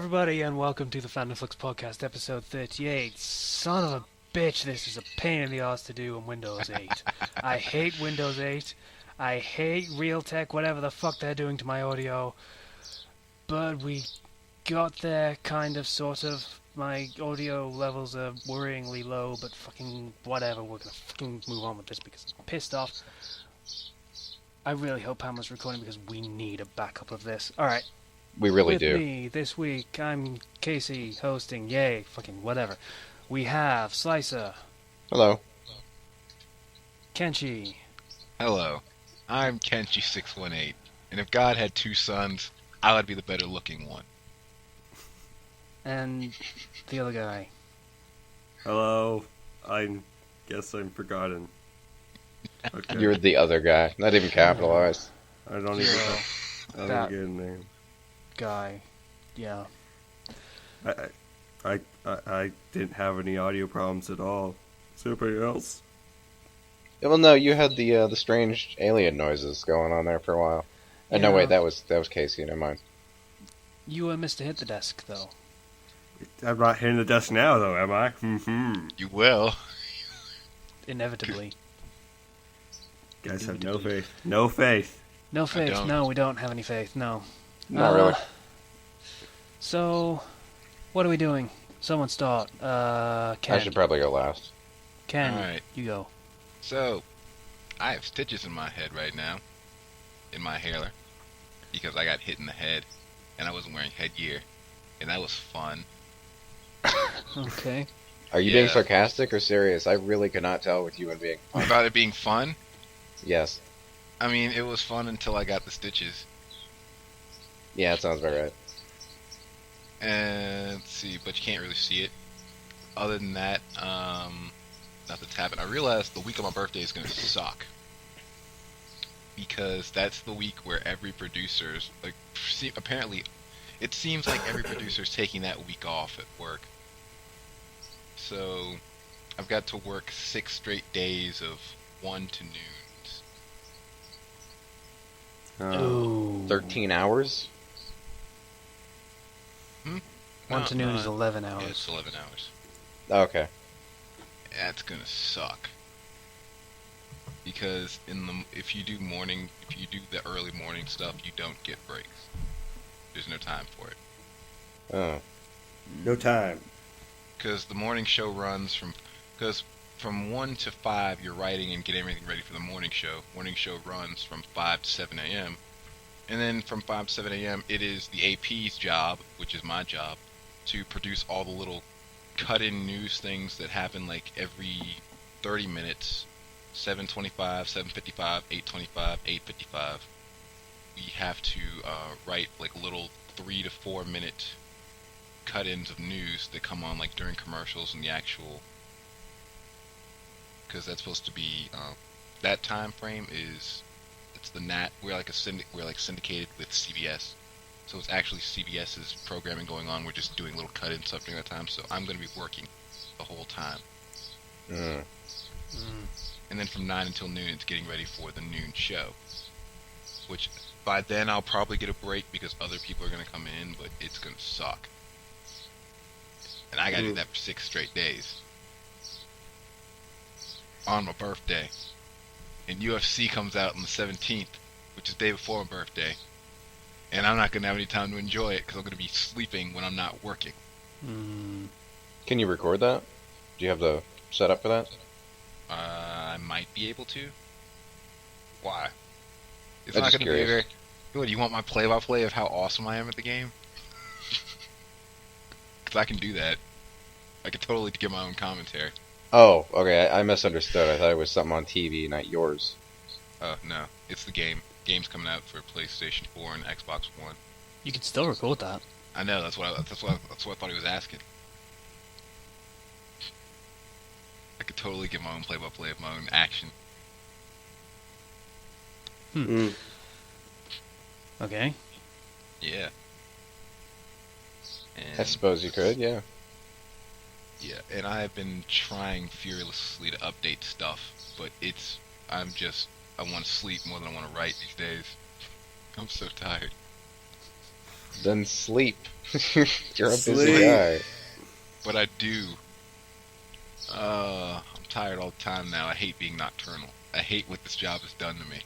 everybody, and welcome to the Fandom Flux Podcast, episode 38. Son of a bitch, this is a pain in the ass to do on Windows 8. I hate Windows 8. I hate Realtek, whatever the fuck they're doing to my audio. But we got there, kind of, sort of. My audio levels are worryingly low, but fucking whatever. We're gonna fucking move on with this because I'm pissed off. I really hope Pamela's recording because we need a backup of this. Alright. We really do. With me this week, I'm Casey, hosting. Yay, fucking whatever. We have Slicer. Hello. Kenshi. Hello. I'm Kenshi618, and if God had two sons, I would be the better looking one. And the other guy. Hello. I guess I'm forgotten. Okay. You're the other guy. Not even capitalized. I don't even That get a name. guy. Yeah. I didn't have any audio problems at all. Is anybody else? Yeah, well, no, you had the strange alien noises going on there for a while. No, Yeah. wait, that was Casey. Never mind. You were Mr. Hit the Desk, though. I'm not hitting the desk now, though, am I? Mm-hmm. You will. Inevitably. Guys have no faith. No faith. No faith. don't. No, we don't have any faith. No. Not really. So, what are we doing? Someone start. Ken. I should probably go last. Ken, Alright. you go. So, I have stitches in my head right now, in my hair, because I got hit in the head, and I wasn't wearing headgear, and that was fun. Okay. Are you being Yeah. sarcastic or serious? I really could not tell with you and being. About it being fun? Yes. I mean, it was fun until I got the stitches. Yeah, that sounds about right. And let's see, but you can't really see it. Other than that, nothing's happened. I realized the week of my birthday is gonna suck because that's the week where every producer's like. Apparently, it seems like every producer's taking that week off at work. So, I've got to work 6 straight days of 1 to noons. Ooh. 13 hours? 1 to noon No, is 11 Yeah, hours. it's 11 hours. Okay. That's gonna suck. Because if you do the early morning stuff, you don't get breaks. There's no time for it. Oh. No time. Because the morning show runs because from 1 to 5 you're writing and getting everything ready for the morning show. Morning show runs from 5 to 7 a.m. And then from 5 to 7 a.m. it is the AP's job, which is my job, to produce all the little cut-in news things that happen like every 30 minutes. 7:25, 7:55, 8:25, 8:55. We have to write like little 3 to 4 minute cut-ins of news that come on like during commercials and the actual, because that's supposed to be that time frame is it's the nat we're like syndicated with CBS, so it's actually CBS's programming going on. We're just doing little cut-in stuff during that time, so I'm going to be working the whole time. Mm. And then from 9 until noon, it's getting ready for the noon show. Which, by then, I'll probably get a break because other people are going to come in, but it's going to suck. And I got to do that for 6 straight days. On my birthday. And UFC comes out on the 17th, which is the day before my birthday. And I'm not going to have any time to enjoy it because I'm going to be sleeping when I'm not working. Can you record that? Do you have the setup for that? I might be able to. Why? It's I'm not just going to be curious. very... What, you want my play-by-play of how awesome I am at the game? Because I can do that. I could totally give my own commentary. Oh, okay. I misunderstood. I thought it was something on TV, not yours. No. It's the game. Game's coming out for PlayStation 4 and Xbox One. You can still record that. I know, that's what I thought he was asking. I could totally give my own play-by-play of my own action. Okay. Yeah. And I suppose you could, yeah. Yeah, and I have been trying furiously to update stuff, but I want to sleep more than I want to write these days. I'm so tired. Then sleep. You're a busy Sleep. guy. But I do. I'm tired all the time now. I hate being nocturnal. I hate what this job has done to me.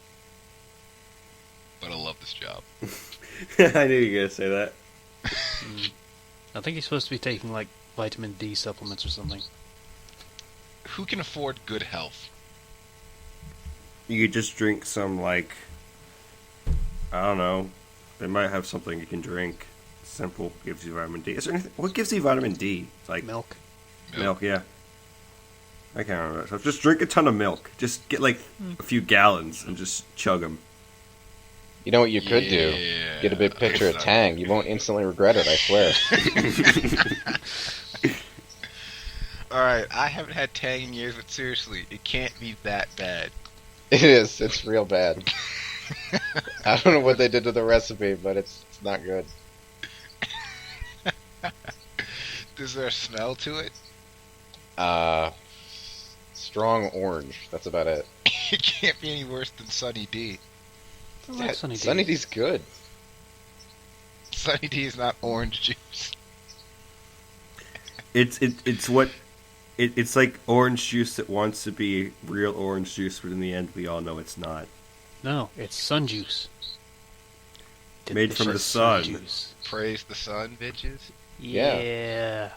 But I love this job. I knew you were gonna say that. I think he's supposed to be taking, like, vitamin D supplements or something. Who can afford good health? You could just drink some, like, I don't know. They might have something you can drink. Simple, gives you vitamin D. Is there anything? What gives you vitamin D? Like Milk. milk, yeah. I can't remember. So just drink a ton of milk. Just get like a few gallons and just chug them. You know what you could do? Yeah. Get a big picture of Tang. You won't instantly regret it, I swear. Alright, I haven't had Tang in years, but seriously, it can't be that bad. It is. It's real bad. I don't know what they did to the recipe, but it's not good. Is there a smell to it? Strong orange. That's about it. It can't be any worse than Sunny D. I like Sunny D. Sunny D's good. Sunny D is not orange juice. It's like orange juice that wants to be real orange juice, but in the end, we all know it's not. No, it's sun juice. Made from the Delicious sun. juice. Praise the sun, bitches. Yeah.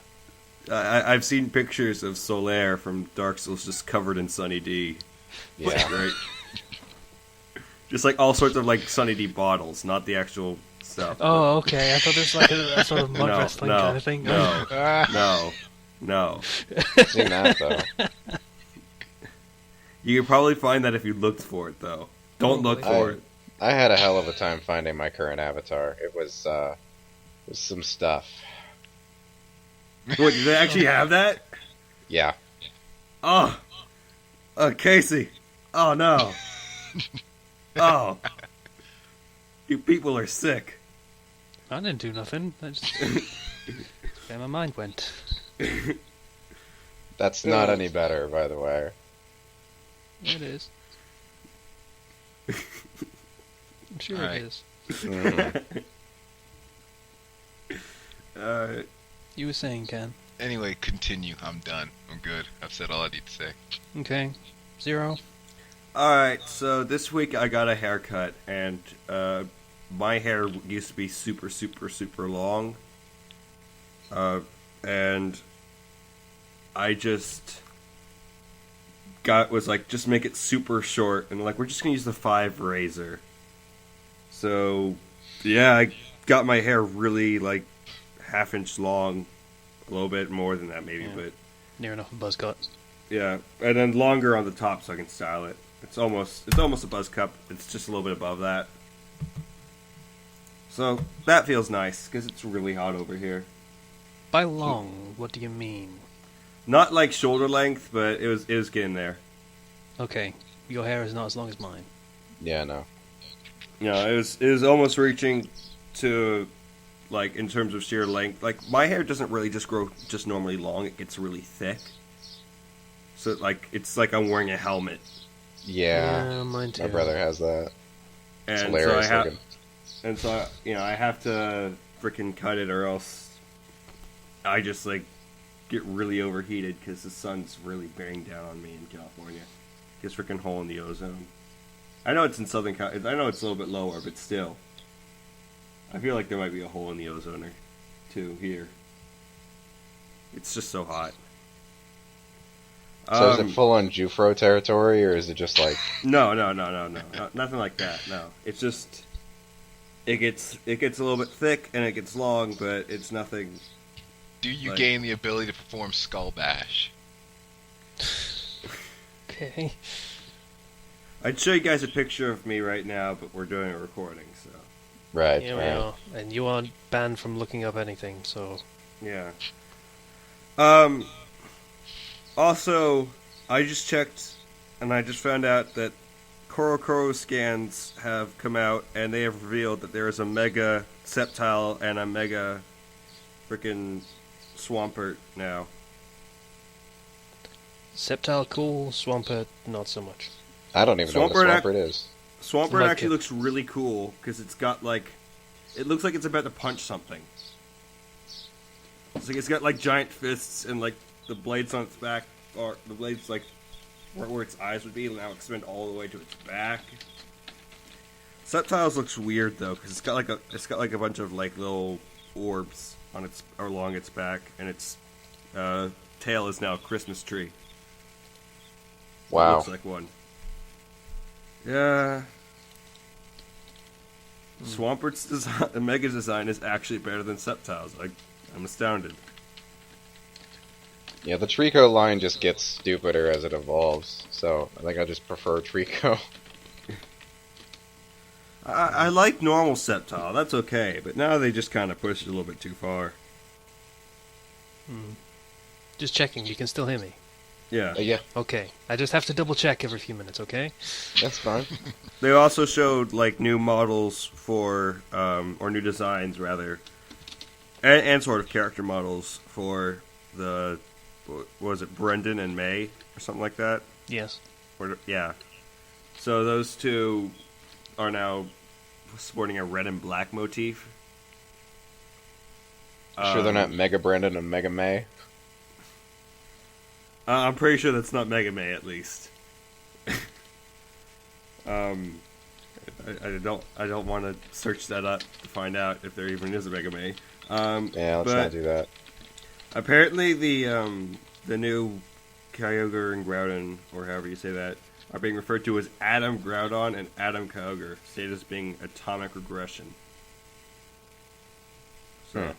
I've seen pictures of Solaire from Dark Souls just covered in Sunny D. Yeah. Right? Just like all sorts of like Sunny D bottles, not the actual stuff. Oh, okay. I thought there's like a sort of mud wrestling kind of thing. No. Seen that, though. You could probably find that if you looked for it, though. Don't look for it. I had a hell of a time finding my current avatar. It was some stuff. What, do they actually have that? Yeah. Oh, Casey. Oh, no. Oh. You people are sick. I didn't do nothing. I just... where my mind went. That's not any better, by the way. It is. I'm sure Alright. it is. Mm. You were saying, Ken. Anyway, continue. I'm done. I'm good. I've said all I need to say. Okay. 0. Alright, so this week I got a haircut, and my hair used to be super, super, super long. And I just was like, just make it super short, and like, we're just gonna use the 5 razor. So, yeah, I got my hair really, like, half-inch long, a little bit more than that maybe, Yeah. but Near enough a buzz cut. yeah, and then longer on the top so I can style it. It's almost a buzz cut. It's just a little bit above that. So that feels nice because it's really hot over here. By long, what do you mean? Not like shoulder length, but it was getting there. Okay. Your hair is not as long as mine. Yeah, no. Yeah, it was almost reaching to, like, in terms of sheer length. Like, my hair doesn't really just grow just normally long. It gets really thick. So, like, it's like I'm wearing a helmet. Yeah. Mine too. My brother has that. It's And hilarious so looking. I have to freaking cut it, or else I just, like, get really overheated because the sun's really bearing down on me in California. Gets freaking hole in the ozone. I know it's in Southern California. I know it's a little bit lower, but still. I feel like there might be a hole in the ozone or two here. It's just so hot. So is it full on Jufro territory, or is it just like... No, nothing like that. No, it's just it gets a little bit thick and it gets long, but it's nothing. Do you Like- gain the ability to perform Skull Bash? Okay. I'd show you guys a picture of me right now, but we're doing a recording, so Right, Here we right. are. And you aren't banned from looking up anything, so... yeah. Also, I just checked, and I just found out that Korokoro scans have come out, and they have revealed that there is a Mega Sceptile and a Mega frickin' Swampert now. Sceptile cool, Swampert not so much. I don't even know what a Swampert Swampert is. Swampert Like actually it. looks really cool, because it's got, like, it looks like it's about to punch something. It's like it's got like giant fists and like the blades on its back, or the blades like where its eyes would be, now extend all the way to its back. Subtiles looks weird though, because it's got like a bunch of like little orbs on its or along its back, and its tail is now a Christmas tree. Wow. It looks like one. Yeah. Swampert's design, Mega's design is actually better than Sceptile's. I'm astounded. Yeah, the Trico line just gets stupider as it evolves, so I think I just prefer Trico. I like normal Sceptile, that's okay, but now they just kind of push it a little bit too far. Just checking, you can still hear me. Yeah. Yeah, Okay, I just have to double check every few minutes, okay? that's fine. They also showed like new models for, or new designs rather, and sort of character models for the, what was it, Brendan and May, or something like that? Yes. Yeah. So those two are now sporting a red and black motif. Sure they're not Mega Brandon and Mega May? I'm pretty sure that's not Mega May, at least. I don't want to search that up to find out if there even is a Mega May. Yeah, let's not do that. Apparently, the new Kyogre and Groudon, or however you say that, are being referred to as Adam Groudon and Adam Kyogre, stated as being atomic regression. So.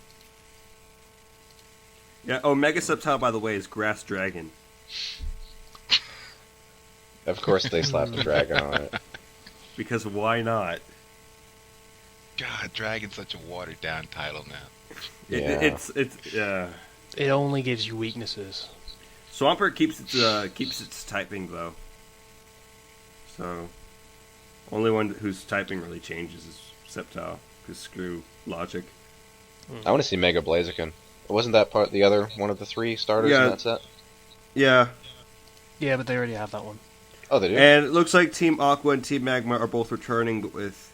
Yeah, Mega Sceptile, by the way, is Grass Dragon. Of course they slapped a dragon on it. Because why not? God, Dragon's such a watered down title now. Yeah. It's It only gives you weaknesses. Swampert keeps its typing though. So only one whose typing really changes is Sceptile, because screw logic. I want to see Mega Blaziken. Wasn't that part the other one of the three starters in that set? Yeah. Yeah, but they already have that one. Oh, they do? And it looks like Team Aqua and Team Magma are both returning, but with,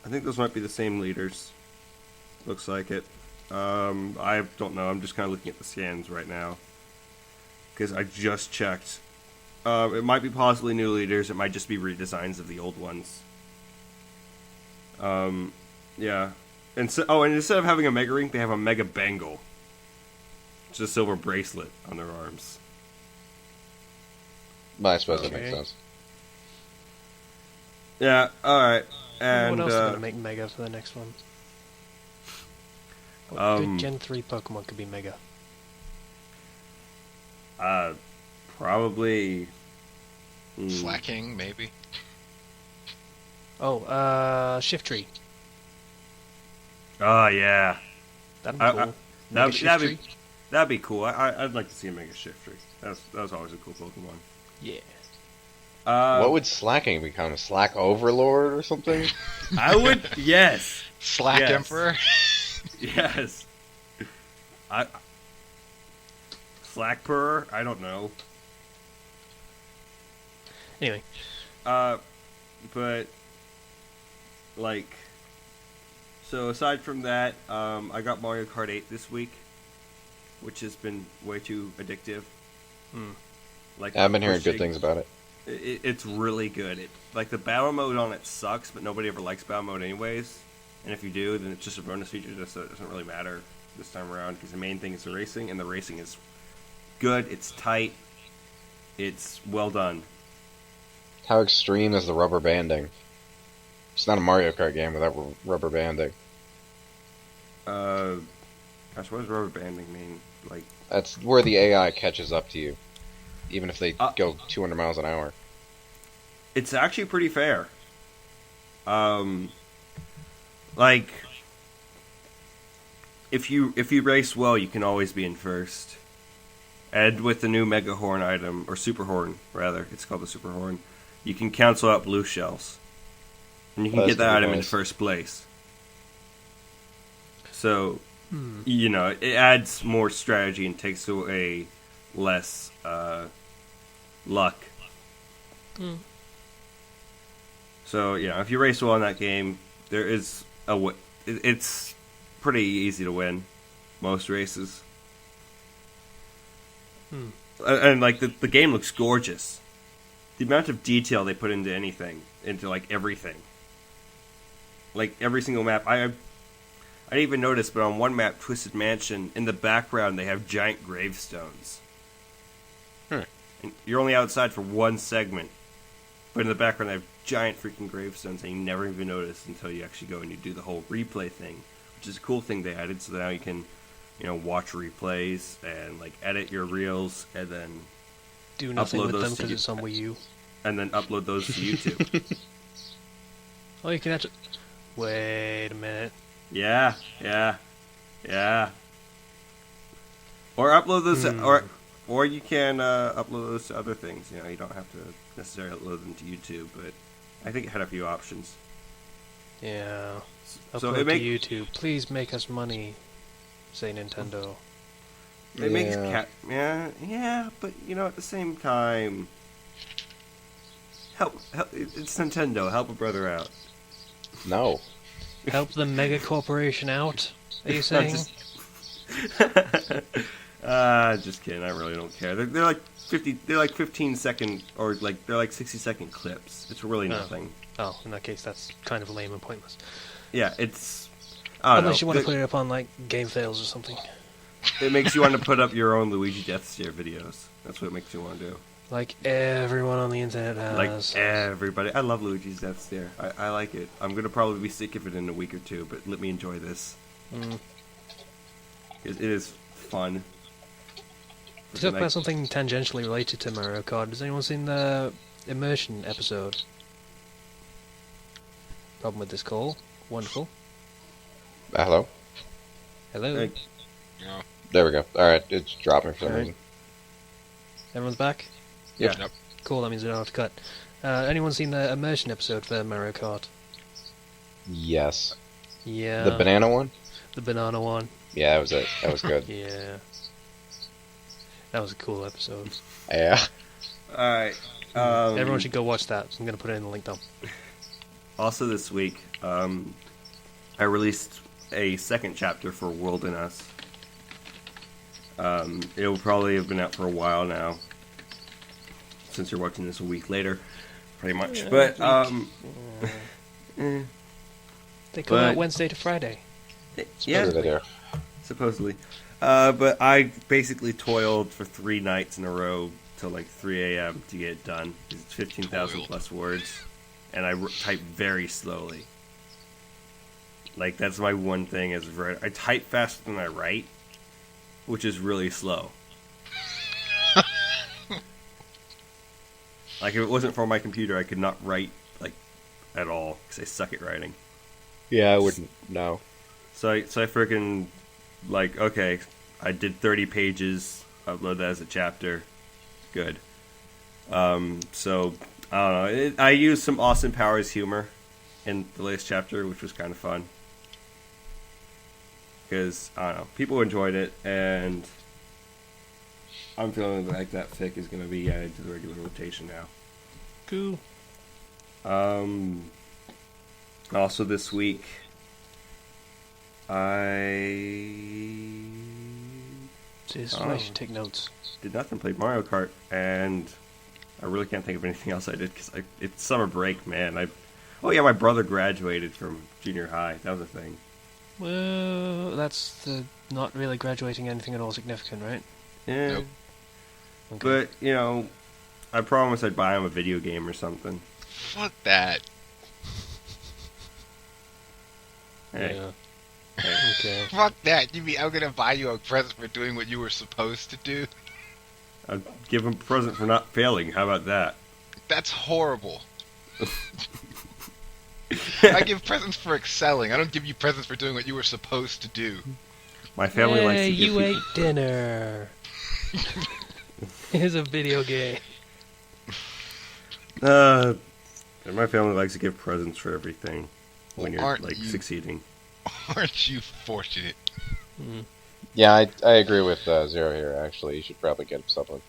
I think those might be the same leaders. Looks like it. I don't know. I'm just kind of looking at the scans right now. Because I just checked. It might be possibly new leaders. It might just be redesigns of the old ones. Yeah. And instead of having a Mega Ring, they have a Mega Bangle. It's a silver bracelet on their arms. Well, I suppose that Okay. makes sense. Yeah, alright. And what else is going to make Mega for the next one? What good Gen 3 Pokemon could be Mega? Probably... Slacking, maybe? Oh, Shiftry. Oh, yeah. That'd be cool. Mega Shiftry? That'd be cool. I'd like to see a Mega Shiftry. That was always a cool Pokemon. Yeah. What would Slacking become? Slack Overlord or something? I would... Yes. Slack Yes. Emperor? Yes. Slackpurr? I don't know. Anyway. But... Like... So aside from that, I got Mario Kart 8 this week, which has been way too addictive. Like I've been hearing good pushing- things about it. It's really good. Like the battle mode on it sucks, but nobody ever likes battle mode anyways. And if you do, then it's just a bonus feature, so it doesn't really matter this time around. Because the main thing is the racing, and the racing is good. It's tight. It's well done. How extreme is the rubber banding? It's not a Mario Kart game without rubber banding. Gosh, what does rubber banding mean? Like, That's where the AI catches up to you, even if they go 200 miles an hour. it's actually pretty fair. Like, if you race well, you can always be in first. And with the new Mega Horn item, or Super Horn rather, it's called the Super Horn, you can cancel out blue shells, and you can That's get that pretty item in nice. first place. So, you know, it adds more strategy and takes away less luck. So, you know, if you race well in that game, there is it's pretty easy to win most races. And like the game looks gorgeous. The amount of detail they put into anything, into like everything, like every single map. I didn't even notice, but on one map, Twisted Mansion, in the background they have giant gravestones. And you're only outside for one segment, but in the background they have giant freaking gravestones, and you never even notice until you actually go and you do the whole replay thing, which is a cool thing they added. So now you can, watch replays and like edit your reels and then Do nothing upload with them those because to it's on Wii U. and then upload those to YouTube. Oh, you can actually... Wait a minute. Yeah. Or upload those, or you can upload those to other things. You don't have to necessarily upload them to YouTube, but I think it had a few options. Yeah. So Upload it make to YouTube. Please make us money, say Nintendo. it makes yeah, but at the same time, help. It's Nintendo. Help a brother out. No. Help the mega corporation out, are you saying? Just kidding. I really don't care. They're like 50. They're like 15-second or they're like 60-second clips. It's really nothing. Oh, in that case, that's kind of lame and pointless. Yeah, it's. I don't Unless you know. want to put it up on, like, Game Fails or something. It makes you want to put up your own Luigi Death Stare videos. That's what it makes you want to do. Like everyone on the internet has. Like everybody. I love Luigi's Death Stare. I like it. I'm going to probably be sick of it in a week or two, but let me enjoy this. It is fun. To talk about something tangentially related to Mario Kart, has anyone seen the Immersion episode? Problem with this call. Wonderful. Hello? Hello. Hey. Yeah. There we go. Alright, it's dropping for some Alright. reason. Everyone's back? Yeah. Yep. Cool, that means I don't have to cut. Anyone seen the Immersion episode for Mario Kart? Yes. Yeah. The banana one? The banana one. Yeah, that was it. That was good. Yeah. That was a cool episode. Yeah. Alright. Everyone should go watch that. I'm going to put it in the link down. Also this week, I released a second chapter for World in Us. It will probably have been out for a while now, since you're watching this a week later, pretty much. Yeah, but they come out Wednesday to Friday. yeah, What did I do? supposedly. But I basically toiled for 3 nights in a row till like 3 a.m. to get it done. It's 15,000 plus words, and I type very slowly. Like, that's my one thing is I type faster than I write, which is really slow. Like, if it wasn't for my computer, I could not write, like, at all, because I suck at writing. Yeah, I wouldn't know. So I freaking, like, okay, I did 30 pages, upload that as a chapter, good. So, I don't know, I used some Austin Powers humor in the latest chapter, which was kind of fun. Because, I don't know, people enjoyed it, and I'm feeling like that fic is going to be added to the regular rotation now. Cool. Also this week, I This I should take notes. did nothing, played Mario Kart, and I really can't think of anything else I did, because it's summer break, man. Oh yeah, my brother graduated from junior high, that was a thing. Well, that's not really graduating anything at all significant, right? Yeah. Nope. Okay. But, I promised I'd buy him a video game or something. Fuck that. Hey. Yeah. Okay. Fuck that. You mean I'm gonna buy you a present for doing what you were supposed to do? I'll give him a present for not failing, how about that? That's horrible. I give presents for excelling. I don't give you presents for doing what you were supposed to do. My family likes to give you people... ate dinner. Here's a video game. My family likes to give presents for everything when you're, Aren't like, you- succeeding. Aren't you fortunate? Yeah, I agree with Zero here, actually. You should probably get him something.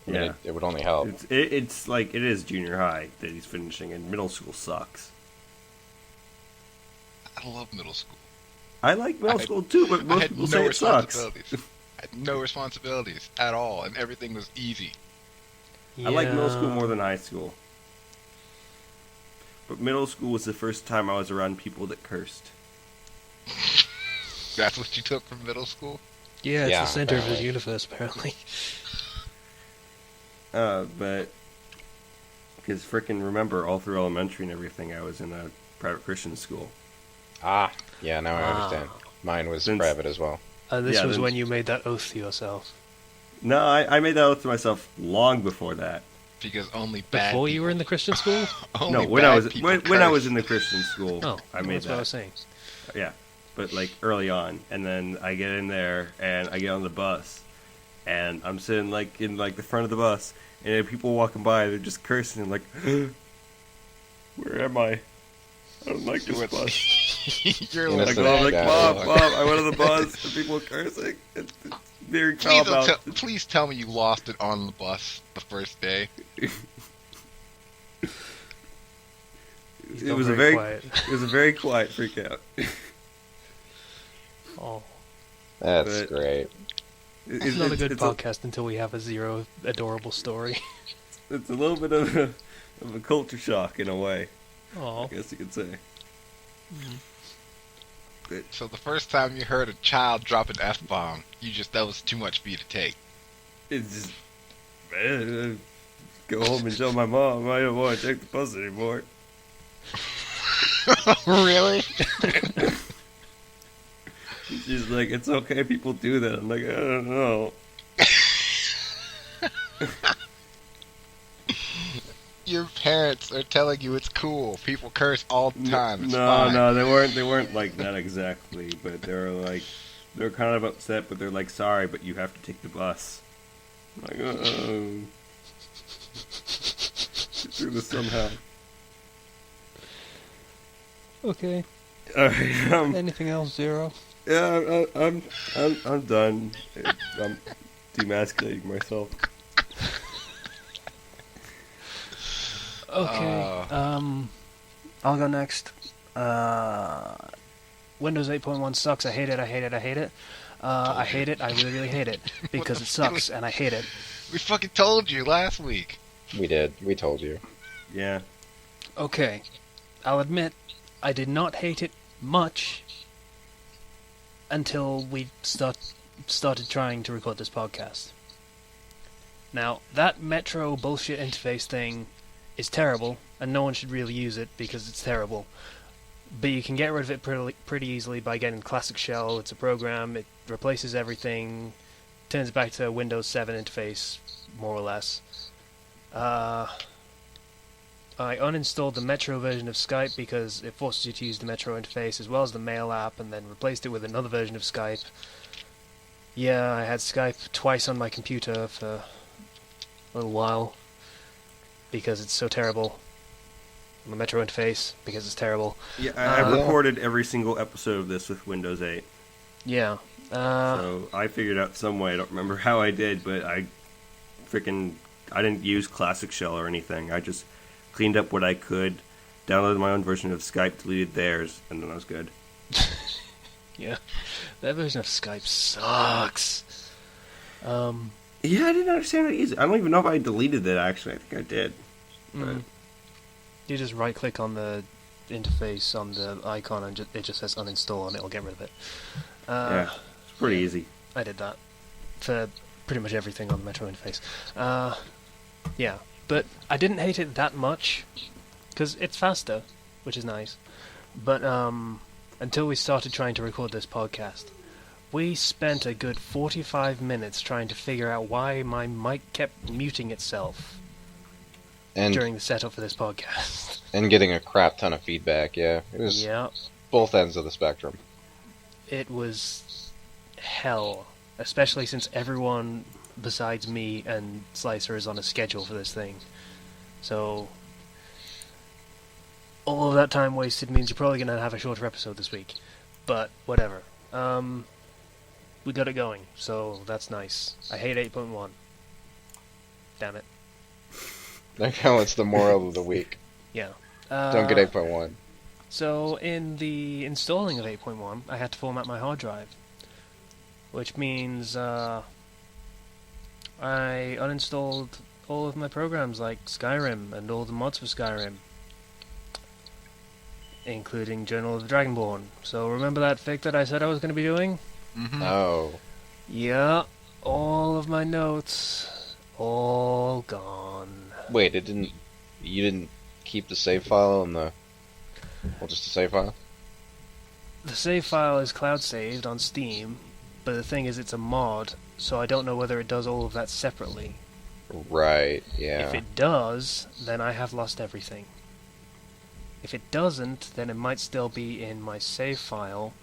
I mean, Yeah. it would only help. It's like, it is junior high that he's finishing, and middle school sucks. I love middle school. I like middle school too, but I most had people no say it sucks. responsibilities. I had no responsibilities at all, and everything was easy. I like middle school more than high school. But middle school was the first time I was around people that cursed. That's what you took from middle school? Yeah, it's Yeah, the center of the apparently. universe, apparently. But because frickin' remember, all through elementary and everything, I was in a private Christian school. Ah, yeah, now I understand. Mine was Since- private as well. And this Yeah, was then- when you made that oath to yourself. No, I made that oath to myself long before that. Because only bad Before you were in people- the Christian school? only No, when bad I was people when I was curse. in the Christian school, Oh, I made that's what I was that. saying. Yeah, but like early on, and then I get in there and I get on the bus, and I'm sitting like in like the front of the bus, and there are people walking by, they're just cursing and like, where am I? I don't like this bus. You're You I missed like, go, I'm like, Yeah, Mom, yeah. Mom, I went on the bus, and people are cursing. It's very please, calm out. please tell me you lost it on the bus the first day. He's It gone was quiet. it was a very quiet freak out. Oh, That's But- great. it's not a good it's podcast until we have a zero adorable story. It's a little bit of a culture shock in a way, Oh, I guess you could say. So the first time you heard a child drop an F-bomb, that was too much for you to take. It's just, man, go home and tell my mom I don't want to take the bus anymore. Really? She's like, it's okay, people do that. I'm like, I don't know. Your parents are telling you it's cool. People curse all the time. It's No, fine. no, they weren't like that exactly, but they're kind of upset, but they're like, sorry, but you have to take the bus. I'm like, get through this somehow. okay. All right, Anything else, Zero? yeah, I'm done. I'm demasculating myself. Okay. I'll go next. Windows 8.1 sucks. I hate it. I hate it. I hate it. I hate it. I really, really hate it because it sucks and I hate it. We fucking told you last week. We did. We told you. Yeah. Okay. I'll admit I did not hate it much until we started trying to record this podcast. Now, that Metro bullshit interface thing is terrible, and no one should really use it because it's terrible. But you can get rid of it pretty easily by getting Classic Shell. It's a program, it replaces everything, turns it back to a Windows 7 interface, more or less. I uninstalled the Metro version of Skype because it forces you to use the Metro interface as well as the mail app, and then replaced it with another version of Skype. Yeah, I had Skype twice on my computer for a little while because it's so terrible. On the Metro interface because it's terrible. Yeah, I've Yeah. recorded every single episode of this with Windows 8. Yeah. So I figured out some way. I don't remember how I did, but I didn't use Classic Shell or anything. I just cleaned up what I could, downloaded my own version of Skype, deleted theirs, and then I was good. Yeah. That version of Skype sucks. Yeah, I didn't understand it either. I don't even know if I deleted it, actually. I think I did. But You just right click on the interface on the icon and it just says uninstall and it'll get rid of it. yeah, it's pretty easy. I did that for pretty much everything on the Metro interface. Yeah, but I didn't hate it that much because it's faster, which is nice. But until we started trying to record this podcast, we spent a good 45 minutes trying to figure out why my mic kept muting itself And during the setup for this podcast. and getting a crap ton of feedback. Yeah, it was Yeah, both ends of the spectrum. it was hell, especially since everyone besides me and Slicer is on a schedule for this thing. So all of that time wasted means you're probably going to have a shorter episode this week. But whatever. We got it going, so that's nice. I hate 8.1. Damn it. That's the moral of the week. Yeah. Don't get 8.1. So in the installing of 8.1, I had to format my hard drive, which means I uninstalled all of my programs like Skyrim and all the mods for Skyrim, including Journal of the Dragonborn. So remember that fic that I said I was going to be doing? Mm-hmm. Oh. Yeah, all of my notes, all gone. Wait, you didn't keep the save file in the... Well, just a save file? The save file is cloud saved on Steam, but the thing is it's a mod, so I don't know whether it does all of that separately. Right, yeah. If it does, then I have lost everything. If it doesn't, then it might still be in my save file,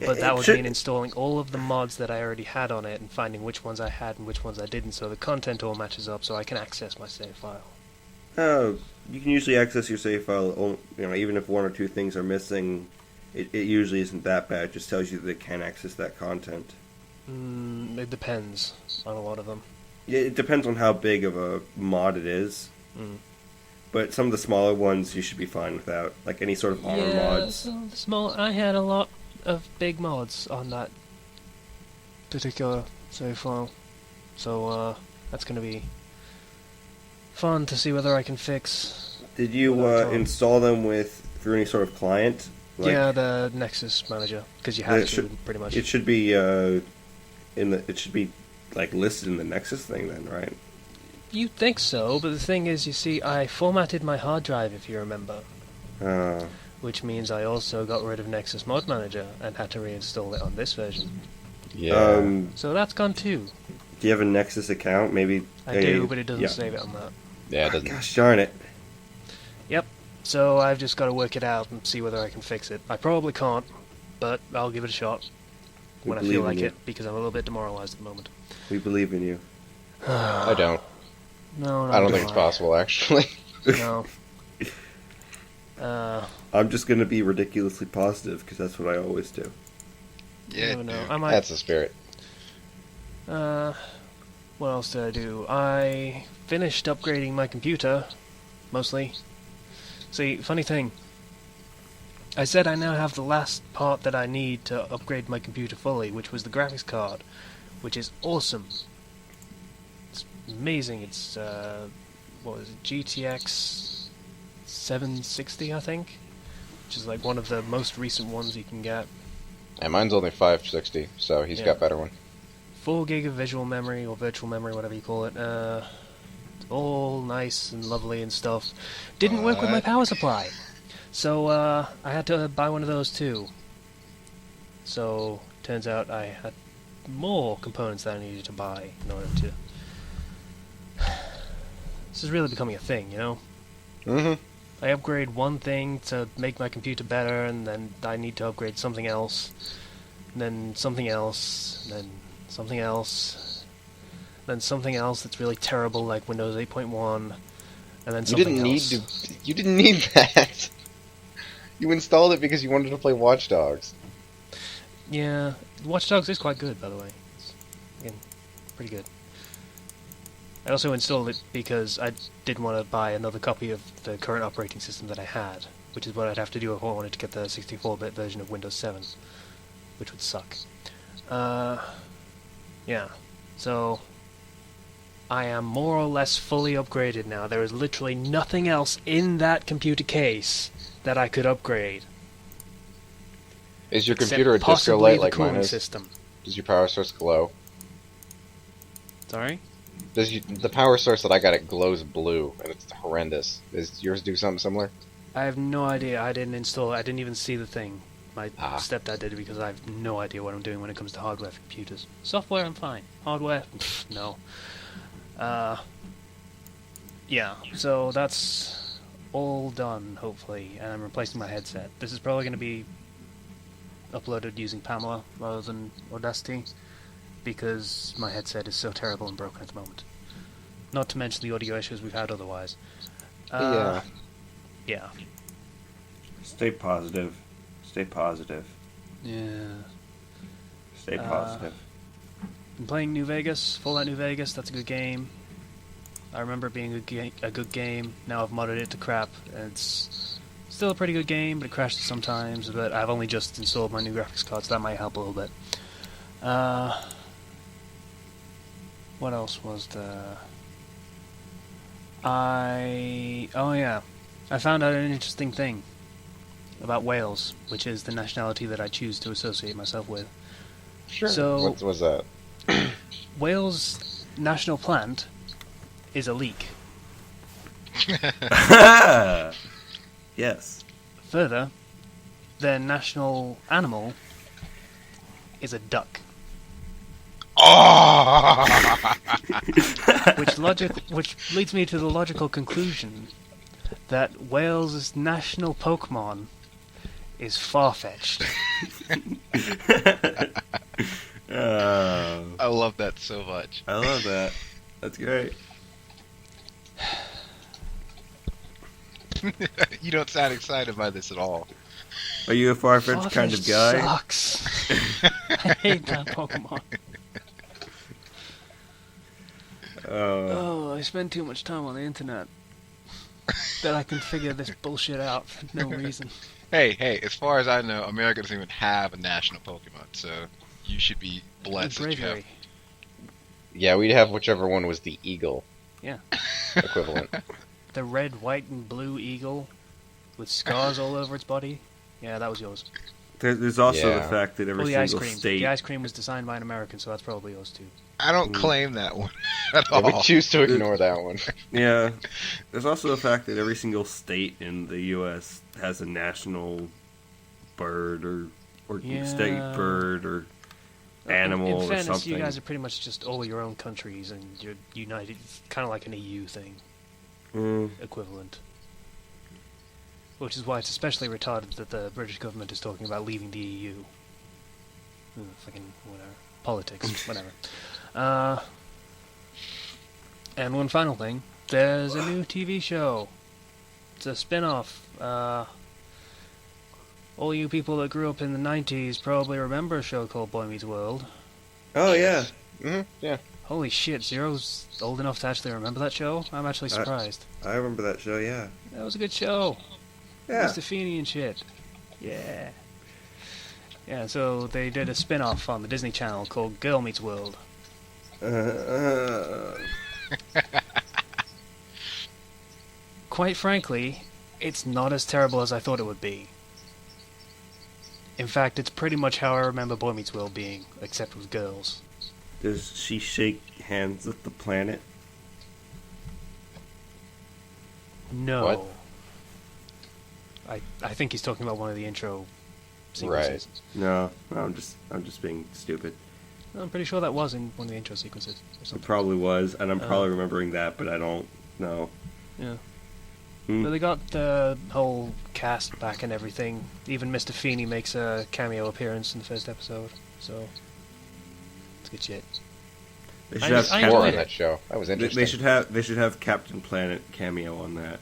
but that would mean installing all of the mods that I already had on it and finding which ones I had and which ones I didn't, so the content all matches up so I can access my save file. Oh, you can usually access your save file, even if one or two things are missing. It usually isn't that bad. It just tells you that it can access that content. It depends on a lot of them. Yeah, it depends on how big of a mod it is. But some of the smaller ones you should be fine without, like any sort of armor mods. So the small. I had a lot of big mods on that particular save file, so that's going to be fun to see whether I can fix. Did you install them through any sort of client? Yeah, the Nexus Manager, because you have to pretty much. It should be it should be like listed in the Nexus thing then, right? You'd think so, but the thing is, you see, I formatted my hard drive, if you remember. Which means I also got rid of Nexus Mod Manager and had to reinstall it on this version. Yeah. So that's gone too. Do you have a Nexus account? Maybe I do, but it doesn't save it on that. Yeah, it doesn't. Gosh darn it. Yep. So I've just got to work it out and see whether I can fix it. I probably can't, but I'll give it a shot when I feel like it, because I'm a little bit demoralized at the moment. We believe in you. I don't. No, I don't think it's possible, actually. No. I'm just going to be ridiculously positive, because that's what I always do. Yeah, never know. dude. I might. That's the spirit. What else did I do? I finished upgrading my computer, mostly. See, funny thing. I said I now have the last part that I need to upgrade my computer fully, which was the graphics card, which is awesome. It's amazing. It's, what was it, GTX 760, I think? Which is like one of the most recent ones you can get. And mine's only 560, so he's got better one. 4 gig of visual memory, or virtual memory, whatever you call it. All nice and lovely and stuff. Didn't work with my power supply. So, I had to buy one of those too. So, turns out I had more components that I needed to buy in order to... This is really becoming a thing, you know? Mm-hmm. I upgrade one thing to make my computer better, and then I need to upgrade something else, and then something else, and then something else, then something else that's really terrible, like Windows 8.1, and then something else. You didn't need that. You installed it because you wanted to play Watch Dogs. Yeah, Watch Dogs is quite good, by the way. It's, again, pretty good. I also installed it because I didn't want to buy another copy of the current operating system that I had, which is what I'd have to do if I wanted to get the 64-bit version of Windows 7, which would suck. Yeah, so I am more or less fully upgraded now. There is literally nothing else in that computer case that I could upgrade. Is your except computer a disco possibly light the like mine cooling is? system. Does your power source glow? Sorry? The power source that I got, it glows blue, and it's horrendous. Does yours do something similar? I have no idea. I didn't install it. I didn't even see the thing. My Ah. stepdad did it because I have no idea what I'm doing when it comes to hardware for computers. Software, I'm fine. Hardware, no. Yeah, so that's all done, hopefully, and I'm replacing my headset. This is probably going to be uploaded using Pamela rather than Audacity, because my headset is so terrible and broken at the moment. Not to mention the audio issues we've had otherwise. Yeah. Yeah. Stay positive. Stay positive. Yeah. Stay positive. I'm playing New Vegas, Fallout New Vegas. That's a good game. I remember it being a good game. Now I've modded it to crap, and it's Still a pretty good game, but it crashes sometimes. But I've only just installed my new graphics card, so that might help a little bit. What else was there? Oh yeah, I found out an interesting thing about Wales, which is the nationality that I choose to associate myself with. Sure. So, What was that? Wales' national plant is a leek. Yes. Further, their national animal is a duck. Oh! Which leads me to the logical conclusion that Wales' national Pokemon is Farfetch'd. I love that so much. I love that. That's great. You don't sound excited by this at all. Are you a Farfetch'd kind of guy? Sucks. I hate that Pokemon. Oh, I spend too much time on the internet that I can figure this bullshit out for no reason. Hey, as far as I know, America doesn't even have a national Pokemon, so you should be blessed that you have. Bravery. Yeah, we'd have whichever one was the eagle Yeah. equivalent. The red, white, and blue eagle with scars all over its body. Yeah, that was yours. There's also Yeah. the fact that every the ice single cream. state. The ice cream was designed by an American, so that's probably yours too. I don't claim that one at Yeah, all. we choose to ignore that one. Yeah. There's also the fact that every single state in the U.S. has a national bird or Yeah. state bird or animal in or fairness, something. you guys are pretty much just all your own countries, and you're united. It's kind of like an EU thing, equivalent. Which is why it's especially retarded that the British government is talking about leaving the EU. Fucking whatever. Politics, whatever. And one final thing. There's a new TV show. It's a spin-off. All you people that grew up in the 90s probably remember a show called Boy Meets World. Oh yeah. Yeah. Holy shit, Zero's old enough to actually remember that show? I'm actually surprised. I remember that show. Yeah. That was a good show. Yeah. Mr. Feeney and shit. Yeah. Yeah, so they did a spin-off on the Disney Channel called Girl Meets World. Quite frankly, it's not as terrible as I thought it would be. In fact, it's pretty much how I remember Boy Meets World being, except with girls. Does she shake hands with the planet? No. What? I think he's talking about one of the intro sequences. No, I'm just being stupid. I'm pretty sure that was in one of the intro sequences or It something. probably was, and I'm probably remembering that, but I don't know. Yeah. Hmm. But they got the whole cast back and everything. Even Mr. Feeney makes a cameo appearance in the first episode. So, it's good shit. They I should have I More enjoyed on it. that show. That was They interesting. they should have Captain Planet cameo on that.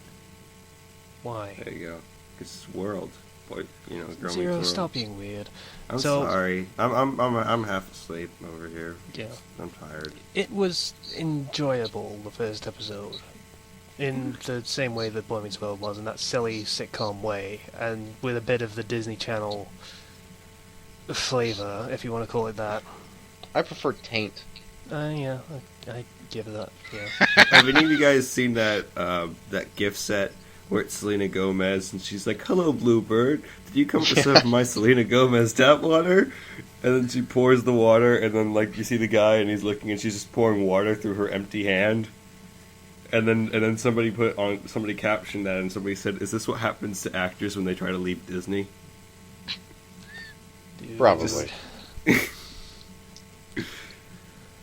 Why? There you go. It's world, boy. You know, Girl Meets Zero, World. stop being weird. I'm So- sorry. I'm half asleep over here. Yeah. I'm tired. It was enjoyable, the first episode. In the same way that Boy Meets World was, in that silly sitcom way, and with a bit of the Disney Channel flavor, if you want to call it that. I prefer Taint. Yeah, I give it that, yeah. Have any of you guys seen that that gift set where it's Selena Gomez and she's like, "Hello, Bluebird. Did you come for some of my Selena Gomez tap water?" And then she pours the water, and then like you see the guy and he's looking, and she's just pouring water through her empty hand. And then somebody captioned that, and somebody said, "Is this what happens to actors when they try to leave Disney?" Dude, Probably.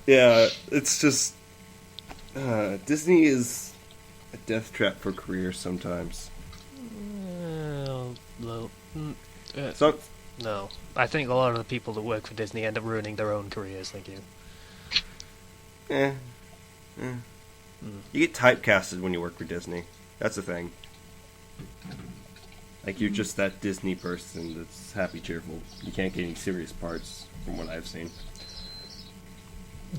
Yeah, it's just Disney is a death trap for careers sometimes. So No. I think a lot of the people that work for Disney end up ruining their own careers, thank you. You get typecasted when you work for Disney. That's the thing. Like, you're just that Disney person that's happy, cheerful. You can't get any serious parts, from what I've seen.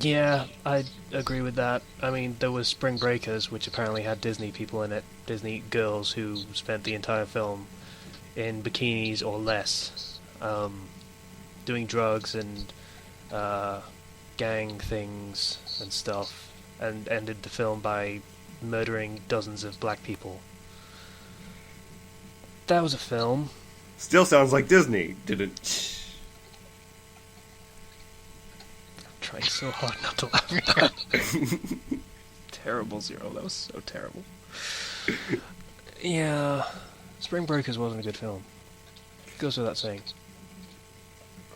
Yeah, I agree with that. I mean, there was Spring Breakers, which apparently had Disney people in it. Disney girls who spent the entire film in bikinis or less, doing drugs and gang things and stuff, and ended the film by murdering dozens of black people. That was a film. Still sounds like Disney. Didn't. I'm trying so hard not to laugh at that. Terrible, Zero. That was so terrible. Yeah, Spring Breakers wasn't a good film. Goes without saying.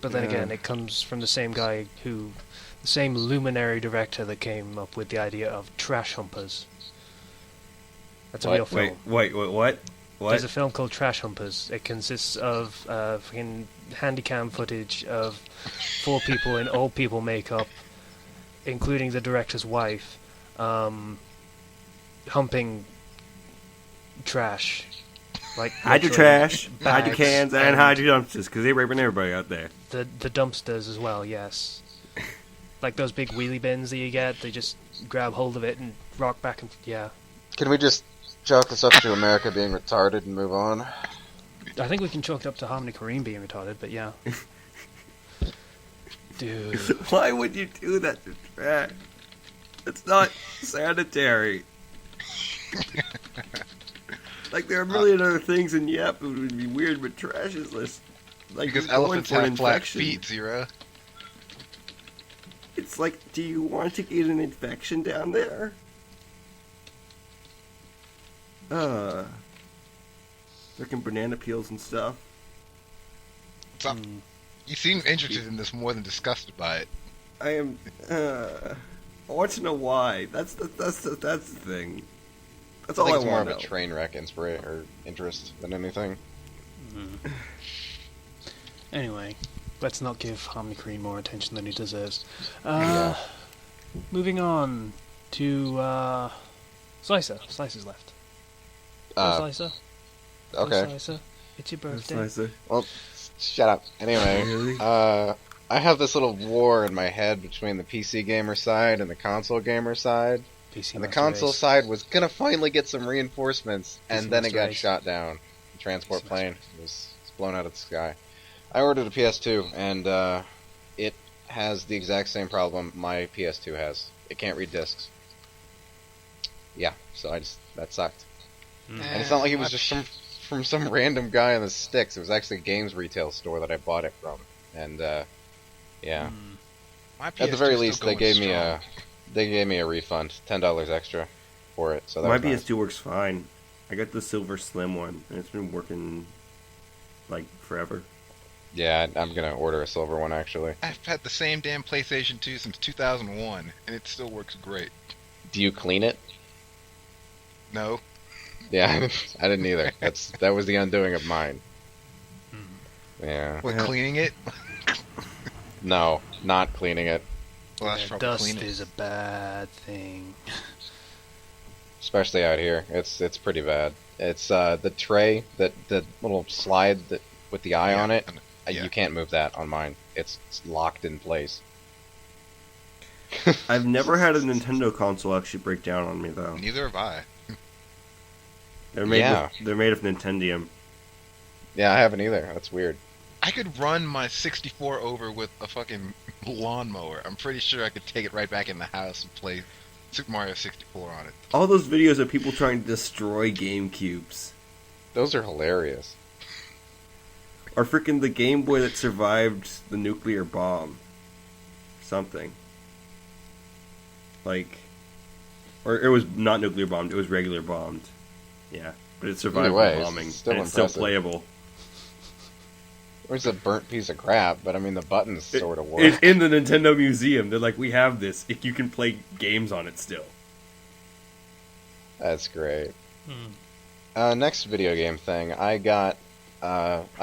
But then again, it comes from the same guy the same luminary director that came up with the idea of Trash Humpers. That's a real film. Wait, what? There's a film called Trash Humpers. It consists of fucking handycam footage of 4 people in old people makeup, including the director's wife, humping trash. Like hide your trash, hide your bags, cans, and hide your dumpsters, because they're raping everybody out there. The dumpsters as well, yes. Like those big wheelie bins that you get, they just grab hold of it and rock back and... Yeah. Can we just chalk this up to America being retarded and move on? I think we can chalk it up to Harmony Korine being retarded, but yeah. Dude. Why would you do that to trash? It's not sanitary. Like, there are a million other things, and yep, it would be weird, but trash is less... Like, Because you're going elephants for an have flat infection. feet, Zero. It's like, do you want to get an infection down there? Freaking banana peels and stuff. So, you seem interested in this more than disgusted by it. I am, I want to know why. That's the thing. That's all I think it's more want of to a know. train wreck or interest than anything. Anyway, let's not give Harmony Korine more attention than he deserves. Yeah. Moving on to Slicer. Slicer's left. Slicer. Okay. Slicer. It's your birthday. Nicer. Well, shut up. Anyway, Really? I have this little war in my head between the PC gamer side and the console gamer side. PC And the Master console Race. side was gonna finally get some reinforcements, and then it Master got Race. shot down. The transport PC plane was blown out of the sky. I ordered a PS2, and it has the exact same problem my PS2 has. It can't read discs. Yeah, so that sucked. And it's not like it was just from some random guy in the sticks. It was actually a games retail store that I bought it from. And yeah, My at the PS2 very is least, still they going gave strong. me a refund, $10 extra for it. So that My was nice. PS2 works fine. I got the Silver Slim one, and it's been working, like, forever. Yeah, I'm gonna order a silver one actually. I've had the same damn PlayStation 2 since 2001, and it still works great. Do you clean it? No, Yeah, I didn't either. That was the undoing of mine. Yeah. what, Yeah. cleaning it? No, not cleaning it. Well, that's Yeah, probably dust cleaning. is a bad thing. Especially out here. It's pretty bad. It's the tray, the little slide that with the eye on it. Yeah. You can't move that on mine. It's locked in place. I've never had a Nintendo console actually break down on me, though. Neither have I. They're made Yeah. they're made of Nintendium. Yeah, I haven't either. That's weird. I could run my 64 over with a fucking lawnmower. I'm pretty sure I could take it right back in the house and play Super Mario 64 on it. All those videos of people trying to destroy GameCubes. Those are hilarious. Or freaking the Game Boy that survived the nuclear bomb. Something. Like... Or it was not nuclear bombed, it was regular bombed. Yeah. But it survived Either way, the it's bombing. still and it's still impressive. playable. Or it's a burnt piece of crap, but I mean the buttons sort of work. It's in the Nintendo Museum. They're like, we have this. If you can play games on it still. That's great. Next video game thing, I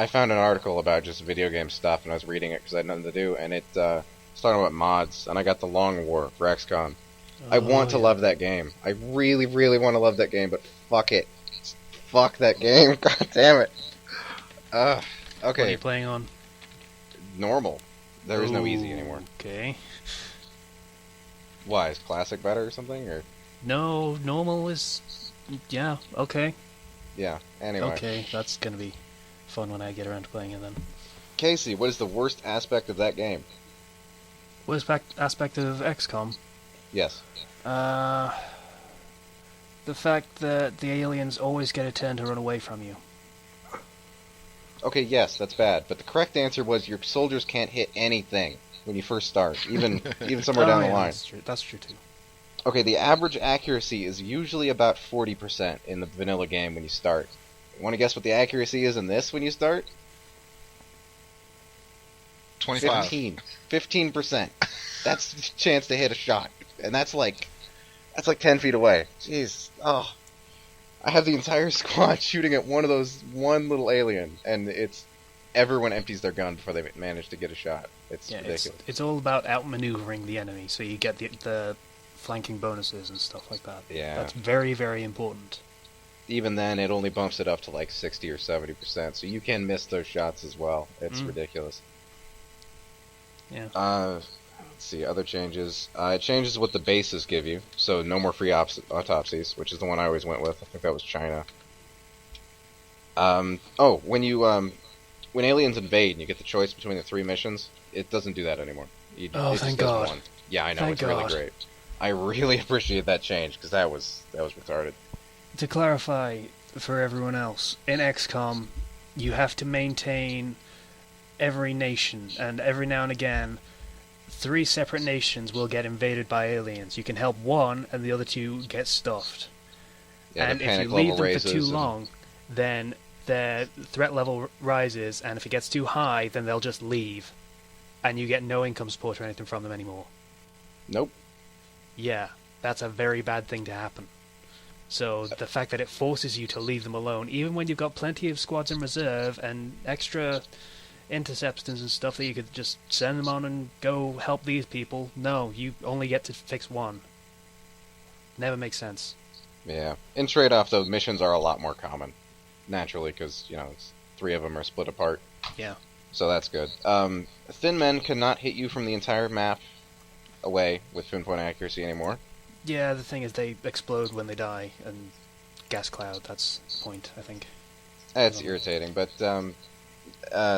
found an article about just video game stuff, and I was reading it because I had nothing to do, and it's talking about mods, and I got the Long War for XCOM. I want to love that game. I really, really want to love that game, but fuck it. Fuck that game. God damn it. What are Okay, you playing on? normal. There is no easy anymore. Okay. Why, is classic better or something? Or No, normal is... Yeah, okay. yeah. Anyway. Okay, that's gonna be fun when I get around to playing it then. Casey, what is the worst aspect of that game? Worst aspect of XCOM? Yes. The fact that the aliens always get a turn to run away from you. Okay, yes, that's bad. But the correct answer was your soldiers can't hit anything when you first start, even somewhere down the line. That's true too. Okay, the average accuracy is usually about 40% in the vanilla game when you start. You want to guess what the accuracy is in this when you start? 25. 15%. That's the chance to hit a shot. And that's like 10 feet away. Jeez. Oh. I have the entire squad shooting at one little alien, and everyone empties their gun before they manage to get a shot. It's ridiculous. It's all about outmaneuvering the enemy, so you get the flanking bonuses and stuff like that. Yeah. That's very, very important. Even then, it only bumps it up to like 60 or 70%, so you can miss those shots as well. It's ridiculous. Yeah. Let's see, other changes. It changes what the bases give you, so no more free autopsies, which is the one I always went with. I think that was China. When aliens invade and you get the choice between the 3 missions, it doesn't do that anymore. Thank God. One. Yeah, I know, Thank it's God. really great. I really appreciate that change, because that was retarded. To clarify for everyone else, in XCOM, you have to maintain every nation, and every now and again, 3 separate nations will get invaded by aliens. You can help one, and the other 2 get stuffed. Yeah, and the if you panic leave level them for too raises long, then their threat level rises, and if it gets too high, then they'll just leave, and you get no income support or anything from them anymore. Nope. Yeah, that's a very bad thing to happen. So the fact that it forces you to leave them alone, even when you've got plenty of squads in reserve and extra interceptors and stuff that you could just send them on and go help these people, no, you only get to fix one. Never makes sense. Yeah. In trade-off, though, missions are a lot more common, naturally, because, 3 of them are split apart. Yeah. So that's good. Thin men cannot hit you from the entire map away with pinpoint accuracy anymore. Yeah, the thing is they explode when they die, and gas cloud, that's the point, I think. That's irritating, but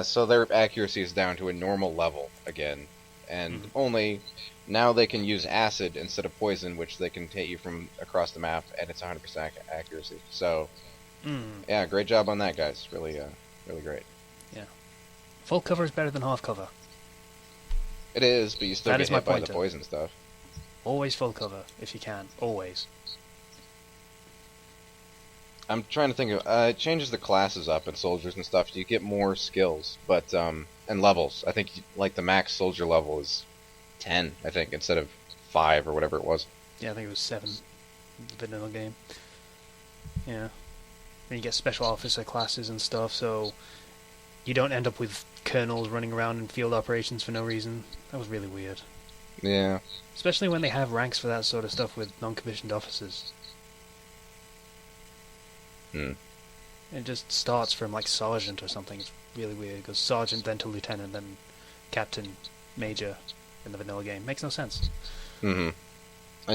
so their accuracy is down to a normal level again, and only now they can use acid instead of poison, which they can hit you from across the map, and it's 100% accuracy. So, yeah, great job on that, guys. Really great. Yeah. Full cover is better than half cover. It is, but you still get hit by the poison stuff. Always full cover, if you can. Always. I'm trying to think of... it changes the classes up and soldiers and stuff. You get more skills, but... and levels. I think, like, the max soldier level is 10, I think, instead of 5 or whatever it was. Yeah, I think it was 7 in the vanilla game. Yeah. Then you get special officer classes and stuff, so... you don't end up with colonels running around in field operations for no reason. That was really weird. Yeah. Especially when they have ranks for that sort of stuff with non-commissioned officers. It just starts from, like, sergeant or something. It's really weird. It goes sergeant, then to lieutenant, then captain, major in the vanilla game. Makes no sense.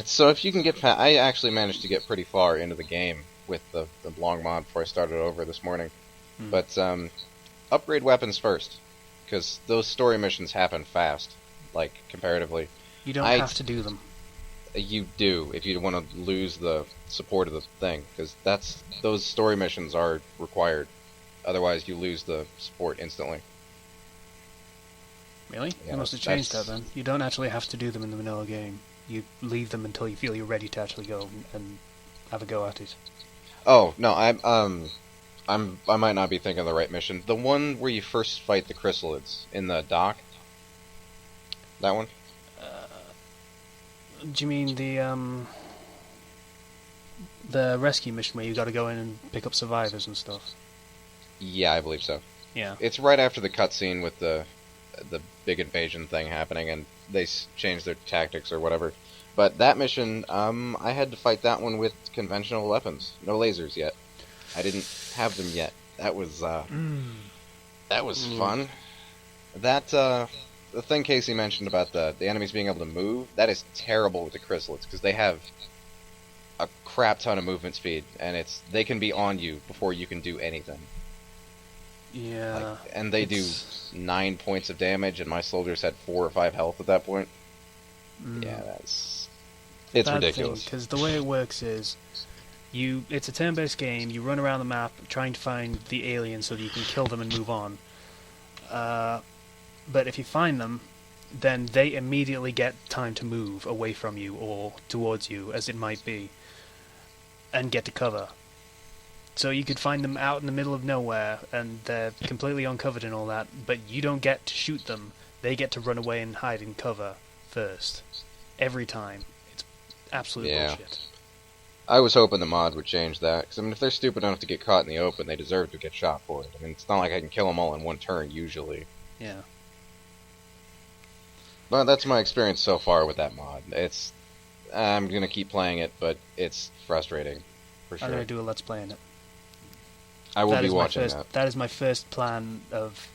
So if you can get I actually managed to get pretty far into the game with the long mod before I started over this morning. But, upgrade weapons first, because those story missions happen fast, like, comparatively. You don't have to do them. You do, if you want to lose the support of the thing, because those story missions are required. Otherwise, you lose the support instantly. Really? Yeah, You must have changed that then. You don't actually have to do them in the vanilla game. You leave them until you feel you're ready to actually go and have a go at it. Oh, no, I might not be thinking of the right mission. The one where you first fight the chrysalids in the dock? That one? Do you mean the rescue mission where you got to go in and pick up survivors and stuff? Yeah, I believe so. Yeah. It's right after the cutscene with the big invasion thing happening, and they changed their tactics or whatever. But that mission, I had to fight that one with conventional weapons. No lasers yet. I didn't have them yet. That was fun. That the thing Casey mentioned about the enemies being able to move, that is terrible with the chrysalids, because they have a crap ton of movement speed, and they can be on you before you can do anything. Yeah. And they do it's- 9 points of damage, and my soldiers had 4 or 5 health at that point. mm, Yeah, it's ridiculous. Because the way it works is, it's a turn-based game. You run around the map trying to find the aliens so that you can kill them and move on. But if you find them, then they immediately get time to move away from you or towards you, as it might be, and get to cover. So you could find them out in the middle of nowhere, and they're completely uncovered and all that, but you don't get to shoot them. They get to run away and hide in cover first. Every time. It's absolute bullshit. I was hoping the mod would change that, because I mean, if they're stupid enough to get caught in the open, they deserve to get shot for it. I mean, it's not like I can kill them all in one turn, usually. Yeah. But that's my experience so far with that mod. I'm gonna keep playing it, but it's frustrating, for I'm sure. going to do a Let's Play in it. I will be watching that. That is my first plan of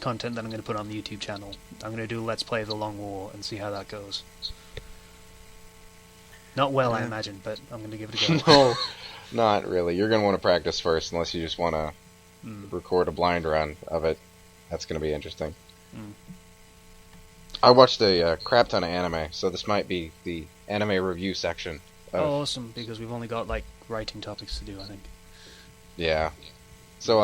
content that I'm going to put on the YouTube channel. I'm going to do a Let's Play of the Long War and see how that goes. Not well, I imagine, but I'm going to give it a go. No, not really. You're gonna want to practice first, unless you just want to record a blind run of it. That's gonna be interesting. Mm. I watched a crap ton of anime, so this might be the anime review section. Oh, awesome, because we've only got, like, writing topics to do, I think. Yeah. So,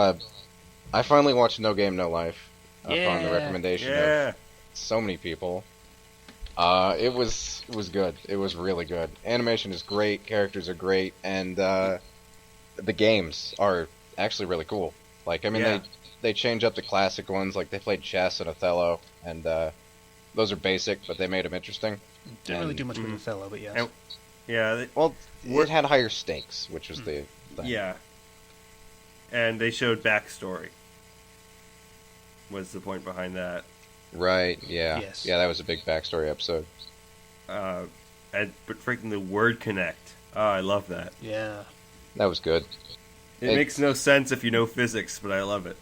I finally watched No Game, No Life. Upon the recommendation of so many people. It was good. It was really good. Animation is great, characters are great, and the games are actually really cool. Like, I mean, they change up the classic ones, like they played chess and Othello, and those are basic, but they made them interesting. Didn't really do much with Othello, but yes. It had higher stakes, which was the thing. Yeah. And they showed backstory. Was the point behind that? Right, yeah. Yes. Yeah, that was a big backstory episode. But freaking the word connect. Oh, I love that. Yeah. That was good. It makes no sense if you know physics, but I love it.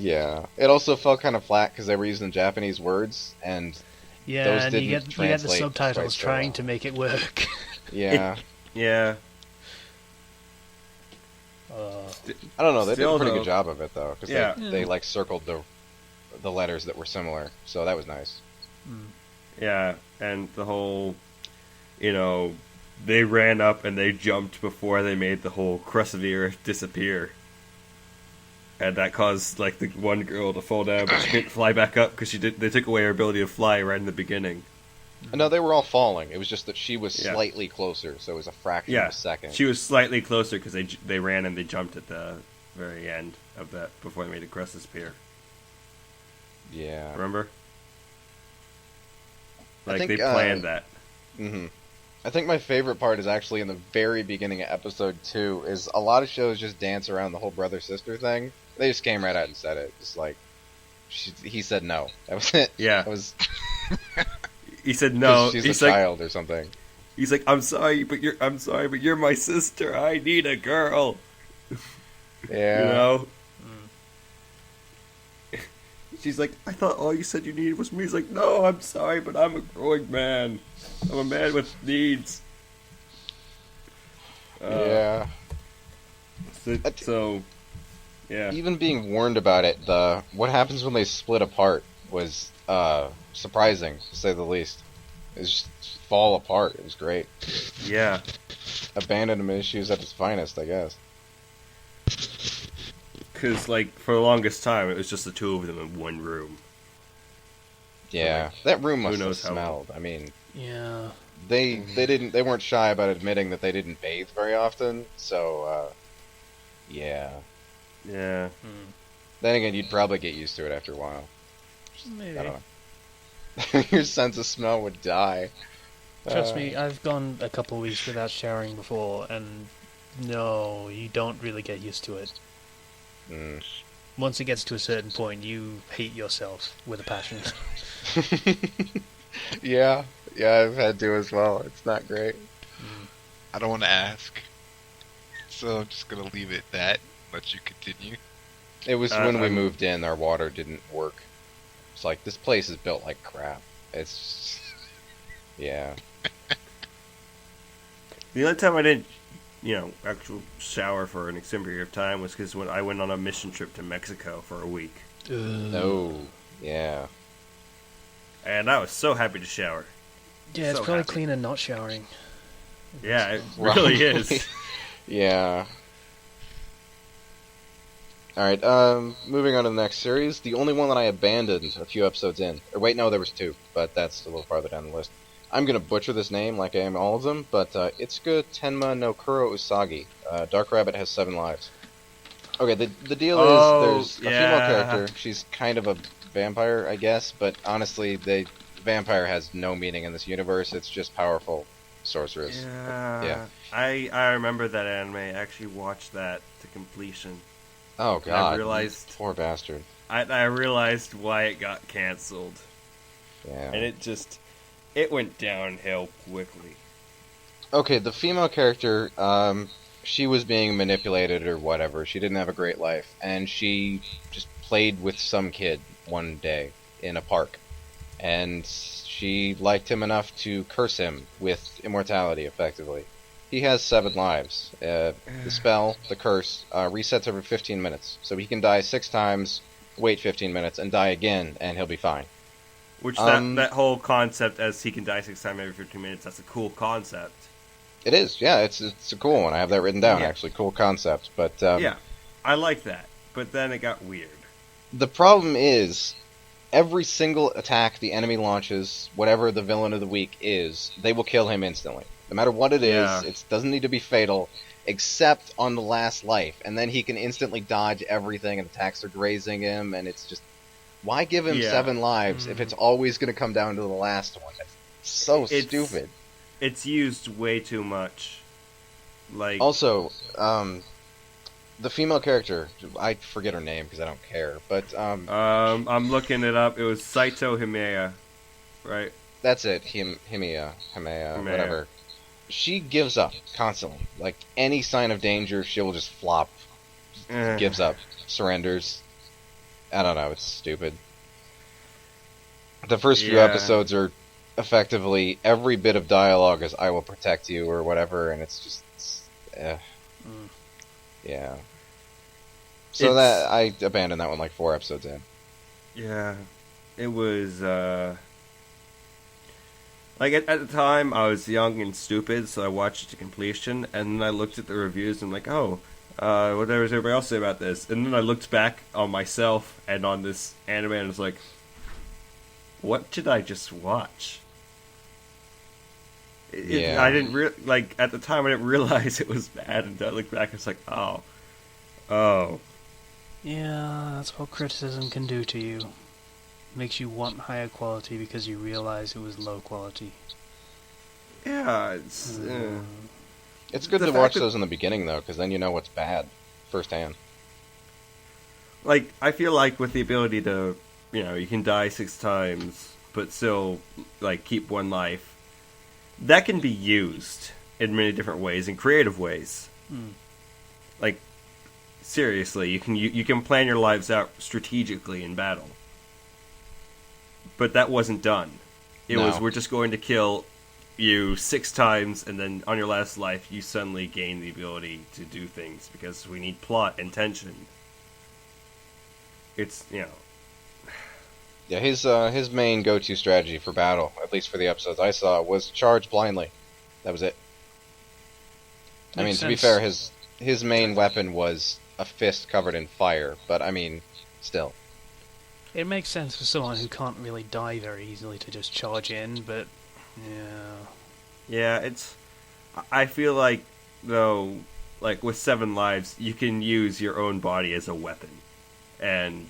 Yeah. It also felt kind of flat because they were using Japanese words, and Yeah, those and didn't you get the translate subtitles quite so trying well. to make it work. Yeah. Yeah. I don't know. They did a Still, pretty though- good job of it, though, because Yeah. they like circled the letters that were similar, so that was nice. Yeah, and the whole, they ran up and they jumped before they made the whole crust of the earth disappear. And that caused, like, the one girl to fall down, but she couldn't fly back up because they took away her ability to fly right in the beginning. No, they were all falling. It was just that she was Yeah. slightly closer, so it was a fraction Yeah, of a second. she was slightly closer because they ran and they jumped at the very end of that before they made the crust disappear. Yeah. Remember? I Like, think, they planned that. Mm-hmm. I think my favorite part is actually in the very beginning of episode 2, is a lot of shows just dance around the whole brother-sister thing. They just came right out and said it. Just like, he said no. That was it. Yeah. That was... He said no. She's He's a like, child or something. He's like, I'm sorry, but you're my sister. I need a girl. Yeah. You know? She's like, I thought all you said you needed was me. He's like, no, I'm sorry, but I'm a growing man. I'm a man with needs. Yeah. So, yeah. Even being warned about it, what happens when they split apart was surprising, to say the least. It just fall apart. It was great. Yeah. Abandonment issues at its finest, I guess. Because, like, for the longest time, it was just the two of them in one room. Yeah, that room must who have knows how- smelled. I mean, Yeah. they weren't shy about admitting that they didn't bathe very often. So, yeah. Yeah. Then again, you'd probably get used to it after a while. Maybe. I don't know. Your sense of smell would die. Trust me, I've gone a couple weeks without showering before, and no, you don't really get used to it. Mm. Once it gets to a certain point, you hate yourself with a passion. Yeah, I've had to as well. It's not great. I don't want to ask, so I'm just gonna leave it at that. Let you continue. It was when we I'm- moved in, our water didn't work. It's like, this place is built like crap. It's just... Yeah. The only time I didn't, actual shower for an extended period of time was because when I went on a mission trip to Mexico for a week. Oh, yeah. And I was so happy to shower. Yeah, it's So probably happy. cleaner not showering. Yeah, it really is. Yeah. Alright, moving on to the next series. The only one that I abandoned a few episodes in. Or wait, no, there was 2, but that's a little farther down the list. I'm gonna butcher this name like I am all of them, but Itsuka Tenma no Kuro Usagi. Dark Rabbit has 7 lives. Okay, the deal is there's a female character. She's kind of a vampire, I guess, but honestly, vampire has no meaning in this universe. It's just powerful sorceress. Yeah. I remember that anime. I actually watched that to completion. Oh god, I realized, poor bastard. I realized why it got canceled. Yeah. And it went downhill quickly. Okay, the female character, she was being manipulated or whatever. She didn't have a great life, and she just played with some kid one day in a park, and she liked him enough to curse him with immortality, effectively. He has 7 lives. The spell, the curse, resets every 15 minutes, so he can die 6 times, wait 15 minutes, and die again, and he'll be fine. Which that whole concept, as he can die 6 times every 15 minutes, that's a cool concept. It is, yeah, it's a cool one. I have that written down, actually. Cool concept, but... yeah, I like that, but then it got weird. The problem is, every single attack the enemy launches, whatever the villain of the week is, they will kill him instantly. No matter what it is, it doesn't need to be fatal, except on the last life. And then he can instantly dodge everything, and attacks are grazing him, and it's just... Why give him 7 lives if it's always going to come down to the last one? It's so stupid. It's used way too much. Like Also, the female character, I forget her name because I don't care, but... I'm looking it up. It was Saito Himea, right? That's it. Himea, whatever. She gives up constantly. Like, any sign of danger, she'll just flop. Gives up. Surrenders. I don't know, it's stupid. The first few episodes are effectively every bit of dialogue is "I will protect you" or whatever, and it's just... Yeah. So that I abandoned that one like 4 episodes in. Yeah. It was, like, at the time, I was young and stupid, so I watched it to completion, and then I looked at the reviews, and I'm like, oh, what does everybody else say about this? And then I looked back on myself and on this anime, and I was like, what did I just watch? I didn't like, at the time, I didn't realize it was bad, and I looked back, and it's like, oh. Yeah, that's what criticism can do to you. Makes you want higher quality because you realize it was low quality. Yeah, it's... It's good to watch those in the beginning, though, because then you know what's bad firsthand. Like, I feel like with the ability to, you can die 6 times, but still, like, keep 1 life, that can be used in many different ways, in creative ways. Like, seriously, you can plan your lives out strategically in battle. But that wasn't done. It was, we're just going to kill you 6 times, and then on your last life, you suddenly gain the ability to do things, because we need plot and tension. It's, Yeah, his main go-to strategy for battle, at least for the episodes I saw, was charge blindly. That was it. I mean, to be fair, his main weapon was a fist covered in fire, but I mean, still. It makes sense for someone who can't really die very easily to just charge in, but yeah. Yeah, I feel like, though, like with 7 lives, you can use your own body as a weapon. And,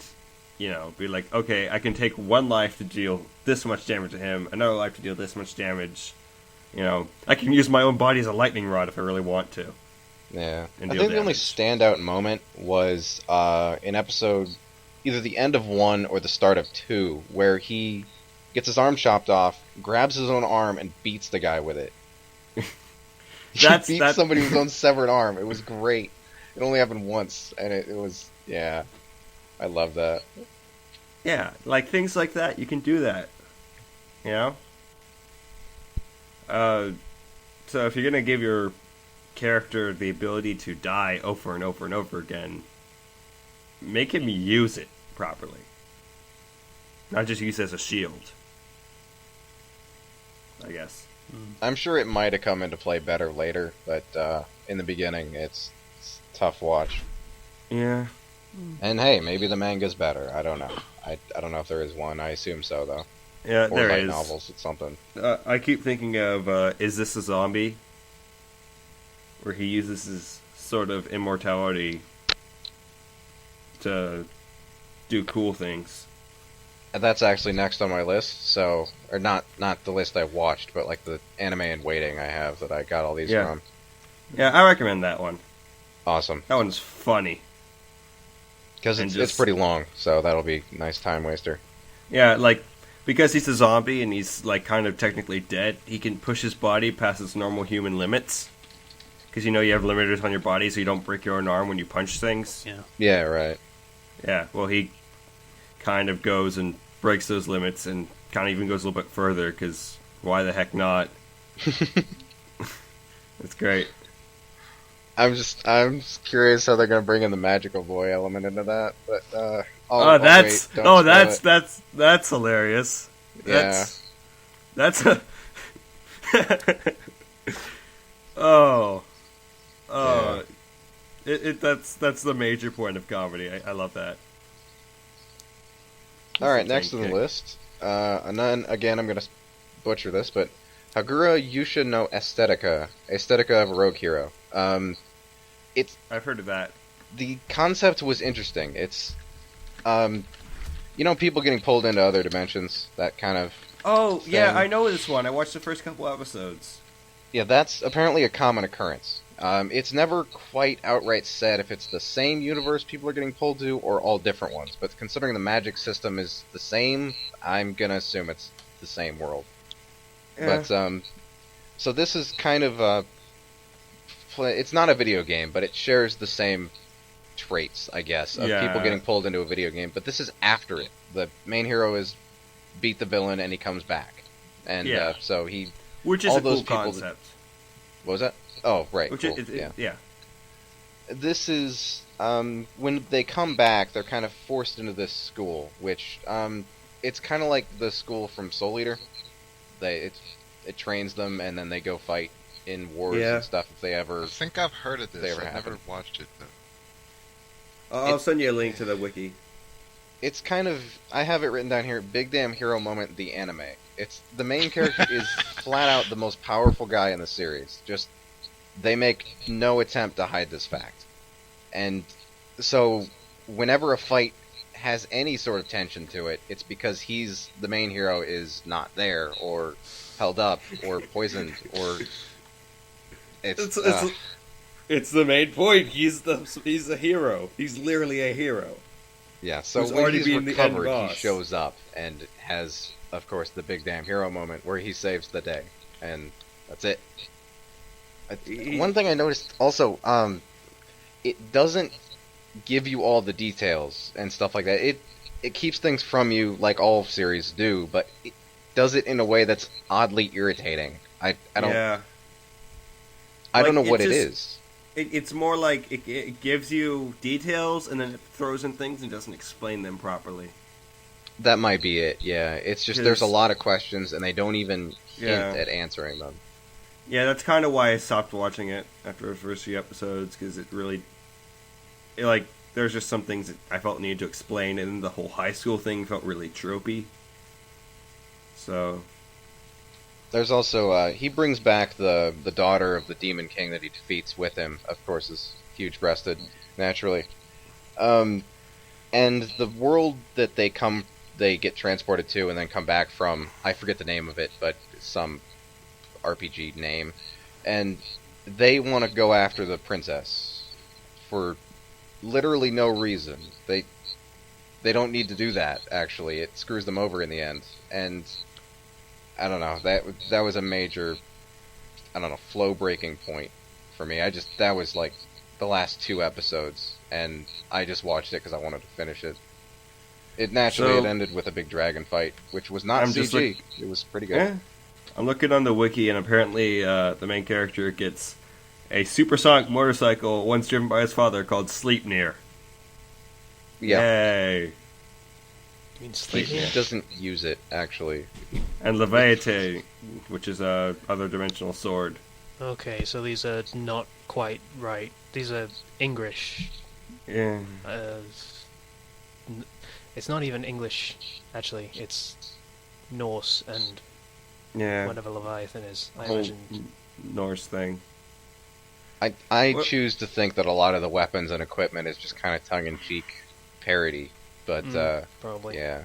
be like, okay, I can take 1 life to deal this much damage to him, another life to deal this much damage. I can use my own body as a lightning rod if I really want to. Yeah. I think the only standout moment was in episode... either the end of 1 or the start of 2, where he gets his arm chopped off, grabs his own arm, and beats the guy with it. He beats somebody with his own severed arm. It was great. It only happened once, and it was, yeah. I love that. Yeah, like things like that, you can do that. So if you're going to give your character the ability to die over and over and over again, make him use it properly. Not just use it as a shield, I guess. I'm sure it might have come into play better later, but in the beginning, it's tough watch. Yeah. And hey, maybe the manga's better. I don't know. I don't know if there is one. I assume so, though. Yeah, Or there light is. novels. It's something. I keep thinking of Is This a Zombie? Where he uses his sort of immortality to do cool things. And that's actually next on my list. So, or not the list I watched, but like the anime in waiting I have that I got all these Yeah. from. Yeah, I recommend that one. Awesome. That one's funny. Because And it's just- pretty long, so that'll be a nice time waster. Yeah, like, because he's a zombie and he's, like, kind of technically dead, he can push his body past its normal human limits. Because, you know, you have limiters on your body so you don't break your own arm when you punch things. Yeah. Yeah, right. Yeah, well, he kind of goes and breaks those limits and kind of even goes a little bit further, because why the heck not? It's great. I'm just curious how they're gonna bring in the magical boy element into that, but That's wait, don't spoil it. that's hilarious. Yeah. That's a oh that's the major point of comedy. I love that. All right, next on the list, and then again I'm gonna butcher this, but Hagura Yusha no Aesthetica of a Rogue Hero. I've heard of that. The concept was interesting. It's, people getting pulled into other dimensions. That kind of Oh yeah, thing. I know this one. I watched the first couple episodes. Yeah, that's apparently a common occurrence. It's never quite outright said if it's the same universe people are getting pulled to or all different ones. But considering the magic system is the same, I'm gonna assume it's the same world. Yeah. But so this is kind of it's not a video game, but it shares the same traits, I guess, of Yeah. people getting pulled into a video game. But this is after it. The main hero is beat the villain and he comes back, and Yeah. so he. Which is all a cool those people concept. What was that? Oh, right. Which Cool. is Yeah. yeah. This is when they come back, they're kind of forced into this school, which it's kind of like the school from Soul Eater. It trains them, and then they go fight in wars Yeah. and stuff if they ever. I think I've heard of They this. ever I've never happen. watched it though. I'll send you a link to the wiki. It's kind of, I have it written down here, Big Damn Hero Moment, the anime. It's the main character is flat out the most powerful guy in the series. Just they make no attempt to hide this fact, and so whenever a fight has any sort of tension to it, it's because the main hero is not there or held up or poisoned or It's the main point. He's a hero. He's literally a hero. yeah. So who's when already he's being the end recovered, he boss. shows up and has, of course, the Big Damn Hero Moment where he saves the day, and that's it. One thing I noticed also, it doesn't give you all the details and stuff like that. It keeps things from you like all series do, but it does it in a way that's oddly irritating. I don't Yeah. I don't know Like, what it it just- is. It's more like it gives you details and then it throws in things and doesn't explain them properly. That might be it. Yeah, it's just there's a 'Cause- lot of questions and they don't even hint Yeah. at answering them. Yeah, that's kind of why I stopped watching it after the first few episodes, because there's just some things that I felt needed to explain, and then the whole high school thing felt really tropey. So, There's also he brings back the daughter of the Demon King that he defeats with him. Of course, is huge-breasted, naturally. And the world that they get transported to and then come back from, I forget the name of it, but some RPG name, and they want to go after the princess for literally no reason. They don't need to do that. Actually, it screws them over in the end, and I don't know. That was a major, I don't know, flow breaking point for me. That was like the last 2 episodes, and I just watched it because I wanted to finish it. It naturally So- it ended with a big dragon fight, which was not I'm just CG. It was pretty good. yeah. I'm looking on the wiki, and apparently the main character gets a supersonic motorcycle once driven by his father called Sleipnir. Yeah. Yay. You mean He Sleipnir? doesn't use it, actually. And Leviate, which is a other dimensional sword. Okay, so these are not quite right. These are English. Yeah. It's not even English, actually. It's Norse and Yeah. whatever Leviathan is. I Whole imagine. Norse thing. I What- choose to think that a lot of the weapons and equipment is just kind of tongue-in-cheek parody, but Probably. yeah.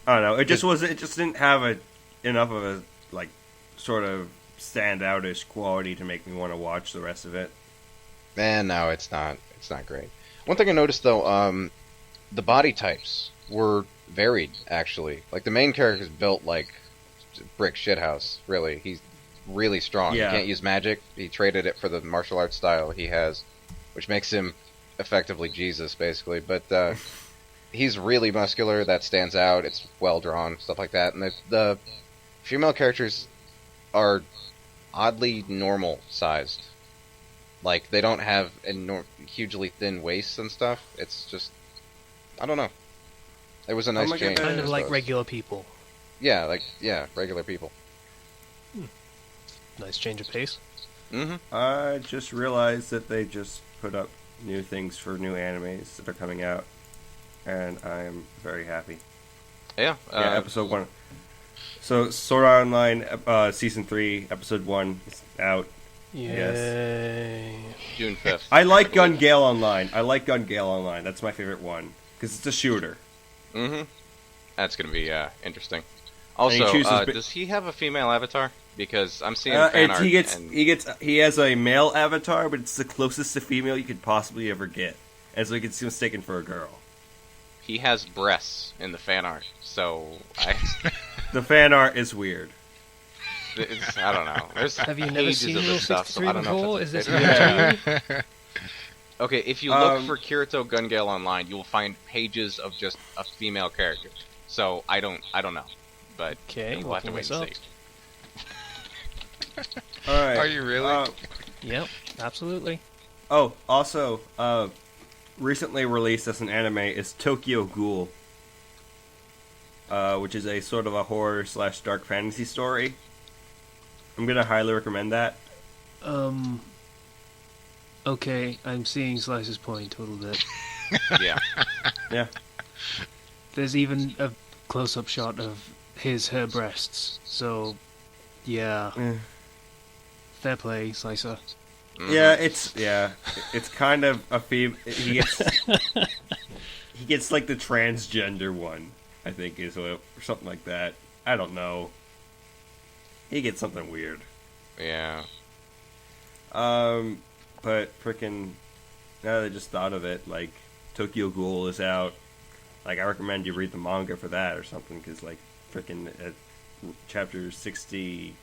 I don't know. It just was. It just didn't have enough of a like sort of standoutish quality to make me want to watch the rest of it. And no, it's not great. One thing I noticed though, the body types were varied actually. Like the main character is built like brick shithouse. Really, he's really strong. Yeah. He can't use magic. He traded it for the martial arts style he has, which makes him effectively Jesus basically. But he's really muscular. That stands out. It's well drawn, stuff like that. And the female characters are oddly normal sized. Like they don't have hugely thin waists and stuff. It's just, I don't know. It was a nice my change. goodness. Kind I of like suppose. regular people. Yeah, regular people. Nice change of pace. Mm-hmm. I just realized that they just put up new things for new animes that are coming out, and I am very happy. Yeah. Yeah, episode 1. So, Sword Art Online, season 3, episode 1 is out. Yay. June 5th. I like Gun Gale Online. That's my favorite one because it's a shooter. Mm-hmm. That's gonna be interesting. And he Also, chooses does he have a female avatar? Because I'm seeing fan art. He has a male avatar, but it's the closest to female you could possibly ever get, and so he gets mistaken for a girl. He has breasts in the fan art, so The fan art is weird. I don't know. There's Have you never pages seen of Rule this stuff, so 63 I don't know before? if Is that's this a new bit- to you? Okay, if you look Um, for Kirito Gun Gale online, you will find pages of just a female character. So I don't know, but Okay, we'll have to looking wait this and up. see. All right. Are you really? Yep, absolutely. Oh, also, recently released as an anime is Tokyo Ghoul, which is a sort of a horror / dark fantasy story. I'm gonna highly recommend that. Okay, I'm seeing Slice's point a little bit. Yeah. Yeah. There's even a close-up shot of her breasts. So, yeah, Eh. fair play, Slicer. Mhm. Yeah, it's kind of a he gets like the transgender one, I think is what, or something like that. I don't know. He gets something weird. Yeah. But frickin' now that I just thought of it, like Tokyo Ghoul is out. Like I recommend you read the manga for that or something, because like frickin' at chapter 60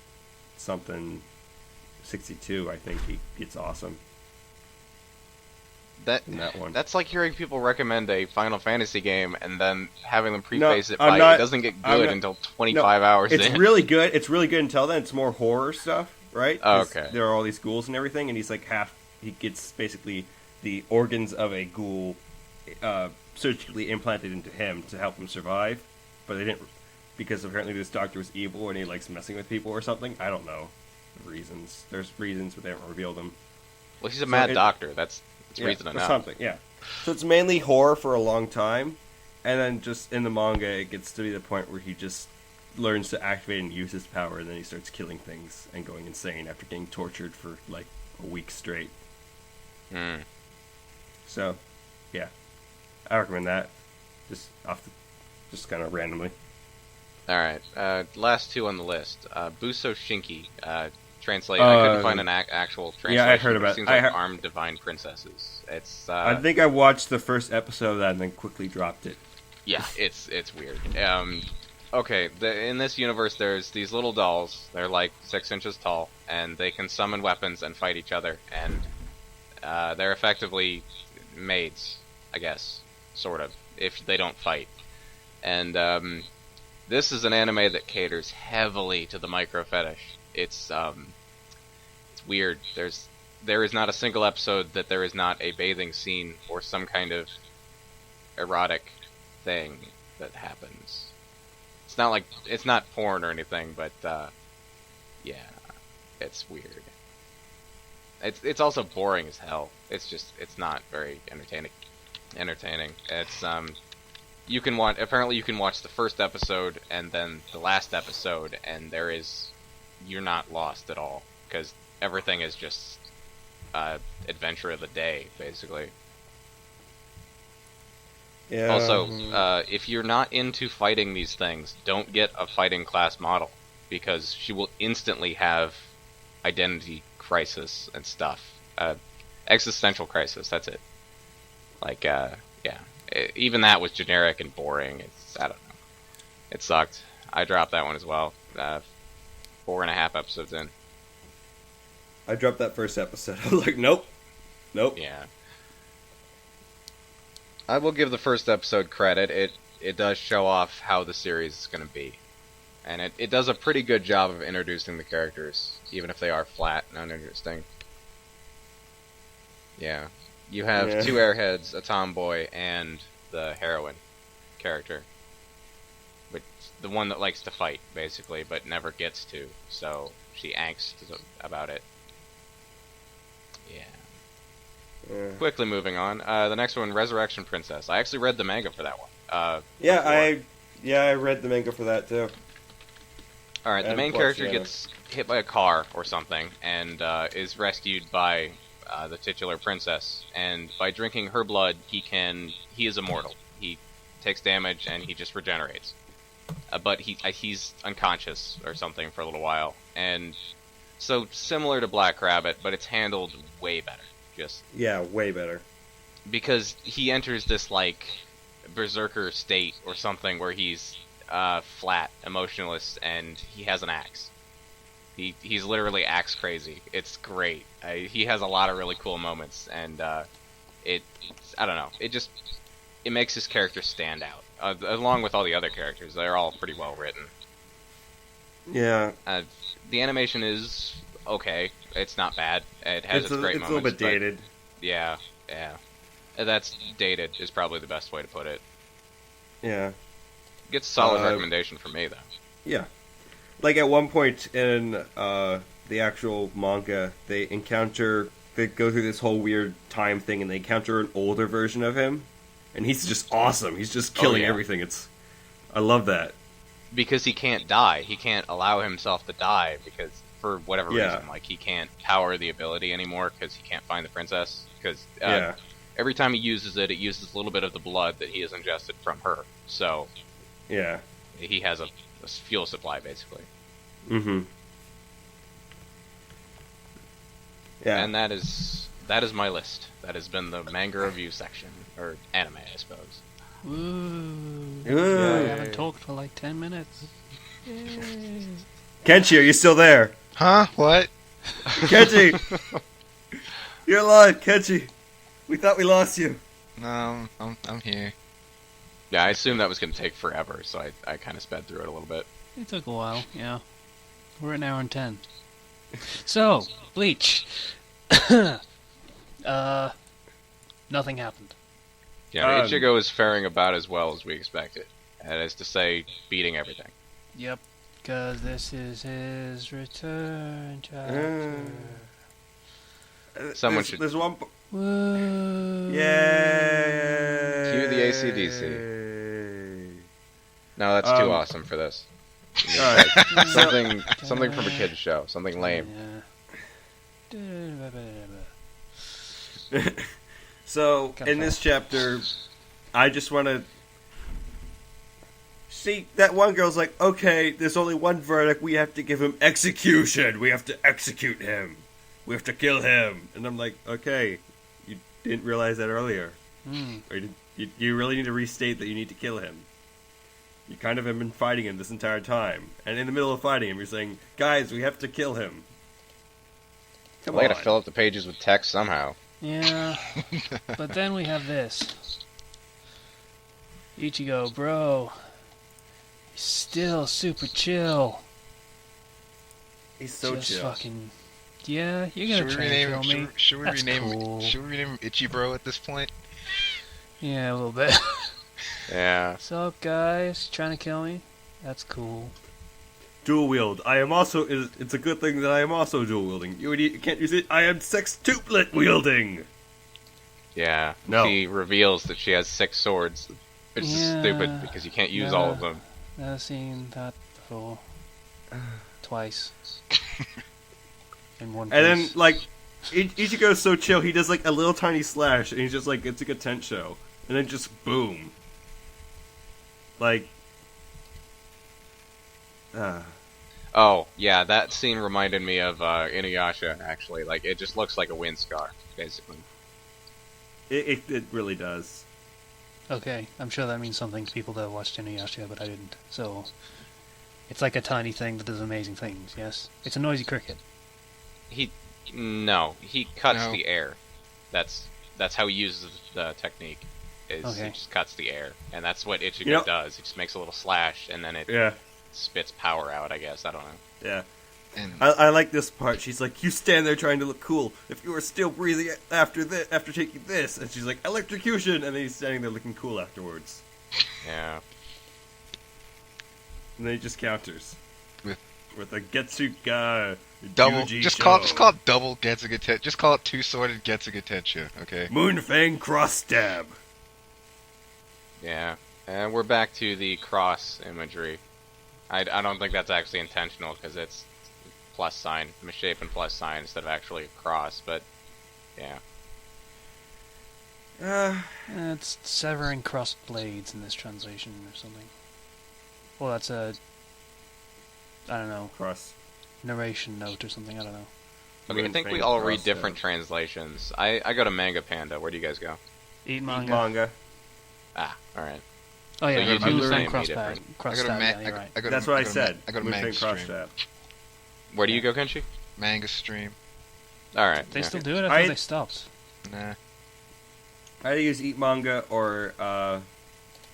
something, 62, I think it's awesome. That In that one. That's like hearing people recommend a Final Fantasy game and then having them preface it I'm by not- it doesn't get I'm good not- until 25 hours It's in. really good. It's really good until then. It's more horror stuff, right? Oh, 'Cause okay. There are all these ghouls and everything, and he's like he gets basically the organs of a ghoul surgically implanted into him to help him survive. But they didn't, because apparently this doctor was evil and he likes messing with people or something. I don't know the reasons. There's reasons, but they haven't revealed them. Well, he's a mad doctor. That's Yeah, reason or enough. something. Yeah. So it's mainly horror for a long time, and then just in the manga, it gets to be the point where he just learns to activate and use his power, and then he starts killing things and going insane after getting tortured for like a week straight. Hmm. So, yeah, I recommend that. Just kind of randomly. All right. Last two on the list. Buso Shinki. Translate. I couldn't find an actual translation. Yeah, I heard but about- It seems I like heard- armed divine princesses. It's. I think I watched the first episode of that and then quickly dropped it. Yeah, it's weird. Okay, in this universe, there's these little dolls. They're like 6 inches tall, and they can summon weapons and fight each other. And they're effectively maids, I guess, sort of, if they don't fight. And this is an anime that caters heavily to the micro fetish. It's weird. There's there is not a single episode that there is not a bathing scene or some kind of erotic thing that happens. It's not porn or anything, but yeah, it's weird. It's also boring as hell. It's not very entertaining. It's you can watch the first episode and then the last episode, and you're not lost at all because everything is just adventure of the day basically. Yeah. Also, if you're not into fighting these things, don't get a fighting class model because she will instantly have identity crisis and stuff. Existential crisis, that's it. Like, yeah. Even that was generic and boring. I don't know. It sucked. I dropped that one as well. 4.5 episodes in. I dropped that first episode. I was like, nope. Yeah. I will give the first episode credit. It does show off how the series is going to be. And it does a pretty good job of introducing the characters, even if they are flat and uninteresting. Yeah. You have 2 airheads, a tomboy, and the heroine character. But the one that likes to fight, basically, but never gets to. So she angsts about it. Yeah. Quickly moving on. The next one, Resurrection Princess. I actually read the manga for that one. I read the manga for that too. Alright, the main character gets hit by a car or something and is rescued by the titular princess. And by drinking her blood, he is immortal. He takes damage and he just regenerates. But he's unconscious or something for a little while. And so similar to Black Rabbit, but it's handled way better. Way better. Because he enters this, like, berserker state or something where he's flat, emotionless, and he has an axe. He's literally axe crazy. It's great. He has a lot of really cool moments, and I don't know. It makes his character stand out. Along with all the other characters, they're all pretty well written. Yeah. The animation is okay. It's not bad. It has its great moments. It's a little bit dated. Yeah. That's dated is probably the best way to put it. Yeah. Gets a solid recommendation from me, though. Yeah. Like, at one point in the actual manga, they go through this whole weird time thing, and they encounter an older version of him, and he's just awesome. He's just killing everything. I love that. Because he can't die. He can't allow himself to die, because for whatever reason, like, he can't power the ability anymore, because he can't find the princess, because every time he uses it uses a little bit of the blood that he has ingested from her, so he has a fuel supply, basically. Mm-hmm. Yeah. And that is my list. That has been the manga review section, or anime, I suppose. Ooh. Yeah, I haven't talked for like 10 minutes. Yay. Kenshi, are you still there? Huh? What? Kenshi! You're alive, Kenshi! We thought we lost you. No, I'm here. Yeah, I assumed that was going to take forever, so I kind of sped through it a little bit. It took a while, yeah. We're an hour and 10. So, Bleach. Nothing happened. Yeah, Ichigo is faring about as well as we expected. That is to say, beating everything. Yep, because this is his return chapter. There's one... Woo! Yay! Cue the AC/DC. No, that's too awesome for this. Alright. Something from a kid's show. Something lame. So, in this chapter, I just want to... See, that one girl's like, okay, there's only one verdict, we have to give him execution. We have to execute him. We have to kill him. And I'm like, okay, you didn't realize that earlier. Or you really need to restate that you need to kill him. You kind of have been fighting him this entire time. And in the middle of fighting him, you're saying, guys, we have to kill him. Come on. I gotta fill up the pages with text somehow. Yeah, but then we have this. Ichigo, bro. He's still super chill. He's so just chill. Fucking Yeah, you're gonna try and kill me. Should we That's rename cool. Should we rename him Itchy Bro at this point? Yeah, a little bit. Yeah. What's up, guys? Trying to kill me? That's cool. Dual wield. I am also. It's a good thing that I am also dual wielding. You can't use it. I am sextuplet wielding. Yeah. No. She reveals that she has 6 swords, which is Yeah. stupid because you can't use all of them. Never seen that before. Twice. In one And then piece. like, Ichigo's so chill. He does like a little tiny slash, and he's just like, it's like a tent show, and then just boom. Like. Oh, yeah, that scene reminded me of Inuyasha, actually. Like, it just looks like a wind scar, basically. It really does. Okay, I'm sure that means something to people that have watched Inuyasha, but I didn't. So, it's like a tiny thing that does amazing things, yes? It's a noisy cricket. No, he cuts No. the air. That's how he uses the technique. He Okay. just cuts the air, and that's what Ichigo You know- does. He just makes a little slash, and then it Yeah, spits power out, I guess. I don't know. yeah. And I like this part. She's like, "You stand there trying to look cool. If you are still breathing after taking this," and she's like, "Electrocution," and then he's standing there looking cool afterwards. Yeah. And then he just counters With a Getsuga double, Yuji just Sho. call it double Getsuga Tensho. Just call it two-sworded Getsuga Tensho, okay? Moonfang cross stab. Yeah. And we're back to the cross imagery. I don't think that's actually intentional, because it's plus sign, misshapen plus sign instead of actually a cross, but yeah. It's severing crossed blades in this translation or something. Well, that's a... I don't know, Cross. narration note or something, I don't know. Okay, I think we Moonfang all cross read stab. different translations. I go to Manga Panda. Where do you guys go? Eat manga. Manga. Ah, alright. Oh yeah, So you Moonfang do name cross be stab. different. Cross I go to stab, yeah, you're right. That's what I go said. I go to Manga Moonfang cross Stream. stab. Where do you go, Kenshi? Manga Stream. Alright. They yeah. still do it? I I- thought they stopped. Nah. I either use Eat Manga or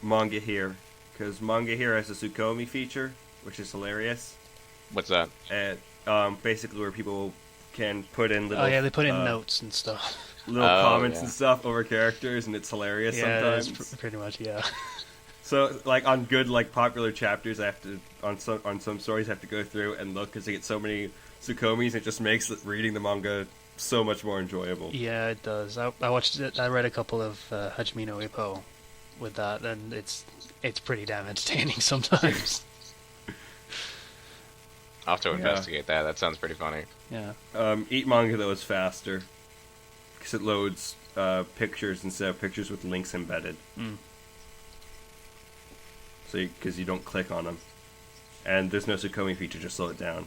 Manga Here, because Manga Here has a Tsukomi feature, which is hilarious. What's that? And basically where people can put in little Oh yeah, they put in uh, notes and stuff. little Oh, comments yeah. and stuff over characters, and it's hilarious Yeah, sometimes. that's pretty much, yeah. So, like on good, like popular chapters, I have to on some stories I have to go through and look because I get so many Tsukomis. It just makes reading the manga so much more enjoyable. Yeah, it does. I watched it. I read a couple of Hajime no Ippo with that, and it's pretty damn entertaining sometimes. I'll have to Yeah. investigate that. That sounds pretty funny. Yeah. Eat Manga though is faster because it loads pictures instead of pictures with links embedded. Mm. So because you don't click on them, and there's no Tsukomi feature to slow it down.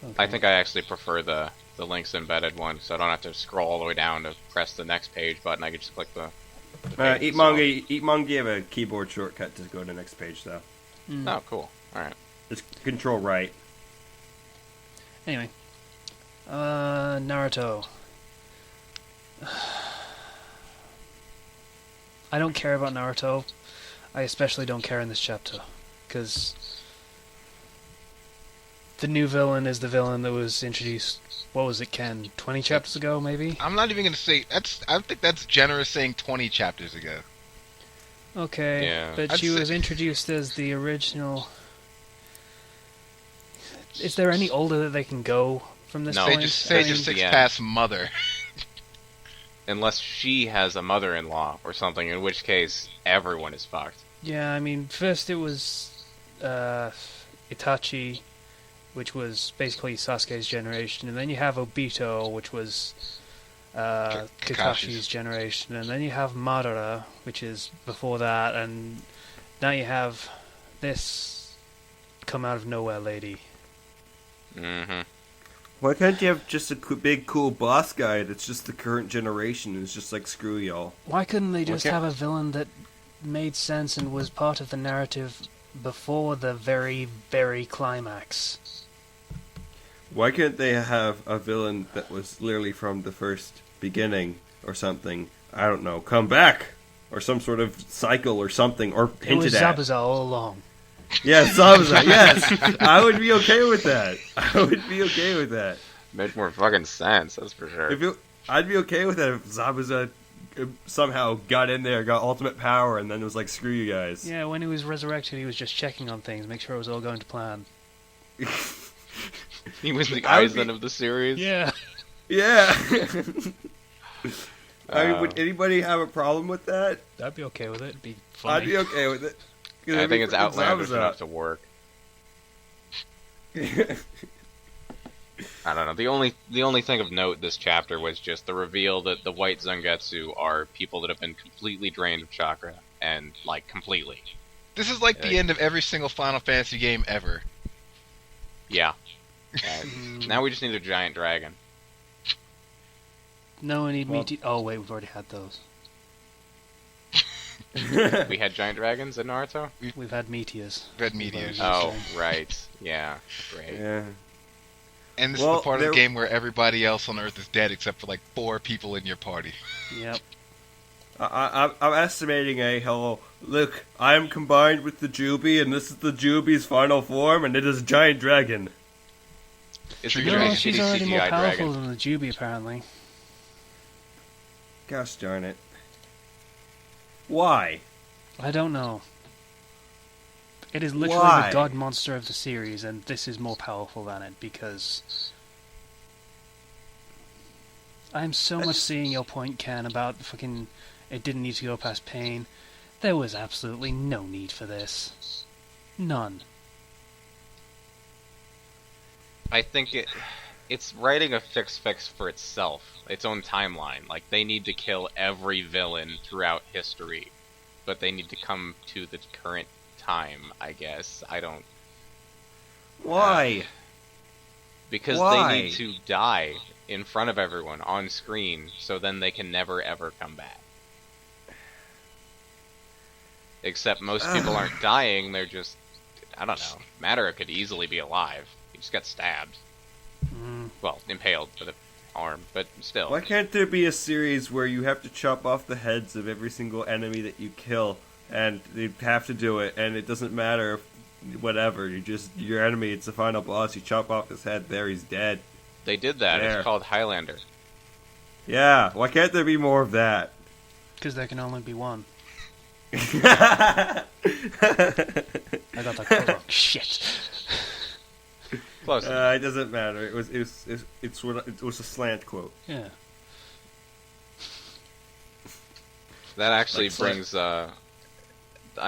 Okay. I think I actually prefer the links embedded one, so I don't have to scroll all the way down to press the next page button. I can just click the page Eat itself. Manga, you have a keyboard shortcut to go to the next page though. Mm. Oh, cool. Alright. It's Control Right. Anyway, Naruto. I don't care about Naruto. I especially don't care in this chapter, because the new villain is the villain that was introduced. What was it, Ken? 20 chapters ago, maybe? I'm not even gonna say that's. I think that's generous saying 20 chapters ago. Okay, Yeah. but I'd she say- was introduced as the original. Is there any older that they can go from this No. point? Say I just mean, six yeah. past mother. Unless she has a mother-in-law or something, in which case everyone is fucked. Yeah, I mean, first it was Itachi, which was basically Sasuke's generation, and then you have Obito, which was Kakashi's Kakashi's. generation, and then you have Madara, which is before that, and now you have this come out of nowhere lady. Mm-hmm. Why can't you have just a big cool boss guy that's just the current generation who's just like screw y'all? Why couldn't they just can't- have a villain that made sense and was part of the narrative before the very, very climax? Why can't they have a villain that was literally from the first beginning or something? I don't know. Come back or some sort of cycle or something or It was hinted at. Zabuza all along. Yeah, Zabuza. Yes, I would be okay with that. I would be okay with that. Made more fucking sense, that's for sure. I'd be okay with it if Zabuza somehow got in there, got ultimate power, and then was like, screw you guys. Yeah, when he was resurrected, he was just checking on things, make sure it was all going to plan. He was the Aizen of the series. Yeah. Yeah. I mean, would anybody have a problem with that? I'd be okay with it. It'd be funny. I'd be okay with it. I think it's outlandish enough to work. I don't know. The only thing of note this chapter was just the reveal that the White Zangetsu are people that have been completely drained of chakra, and like completely. This is like the end of every single Final Fantasy game ever. Yeah. Now we just need a giant dragon. No, we need meat. Oh wait, we've already had those. We had giant dragons in Naruto? We've had meteors. We've had meteors. Oh, right. Yeah. Great. Yeah. And this is the part of the game where everybody else on Earth is dead except for like 4 people in your party. Yep. I'm estimating hello. Look, I am combined with the Jubi, and this is the Jubi's final form, and it is a giant dragon. It's a No, she's already more CGI powerful dragon. than the Jubi, apparently. Gosh darn it. Why? I don't know. It is literally Why? the god monster of the series, and this is more powerful than it, because... I'm so much seeing your point, Ken, about fucking... It didn't need to go past pain. There was absolutely no need for this. None. I think it's writing a fix for itself, its own timeline. Like, they need to kill every villain throughout history, but they need to come to the current time, I guess. I don't... Why? Because Why? they need to die in front of everyone on screen, so then they can never ever come back. Except most people aren't dying, they're just... I don't know. Madara could easily be alive. He just got stabbed. Well, impaled with an arm, but still. Why can't there be a series where you have to chop off the heads of every single enemy that you kill, and you have to do it, and it doesn't matter if, whatever, your enemy, it's the final boss, you chop off his head, there, he's dead. They did that. There. It's called Highlander. Yeah, why can't there be more of that? Because there can only be one. I I got that wrong. Shit. Close. It doesn't matter. It was a slant quote. Yeah. That actually Like, brings, I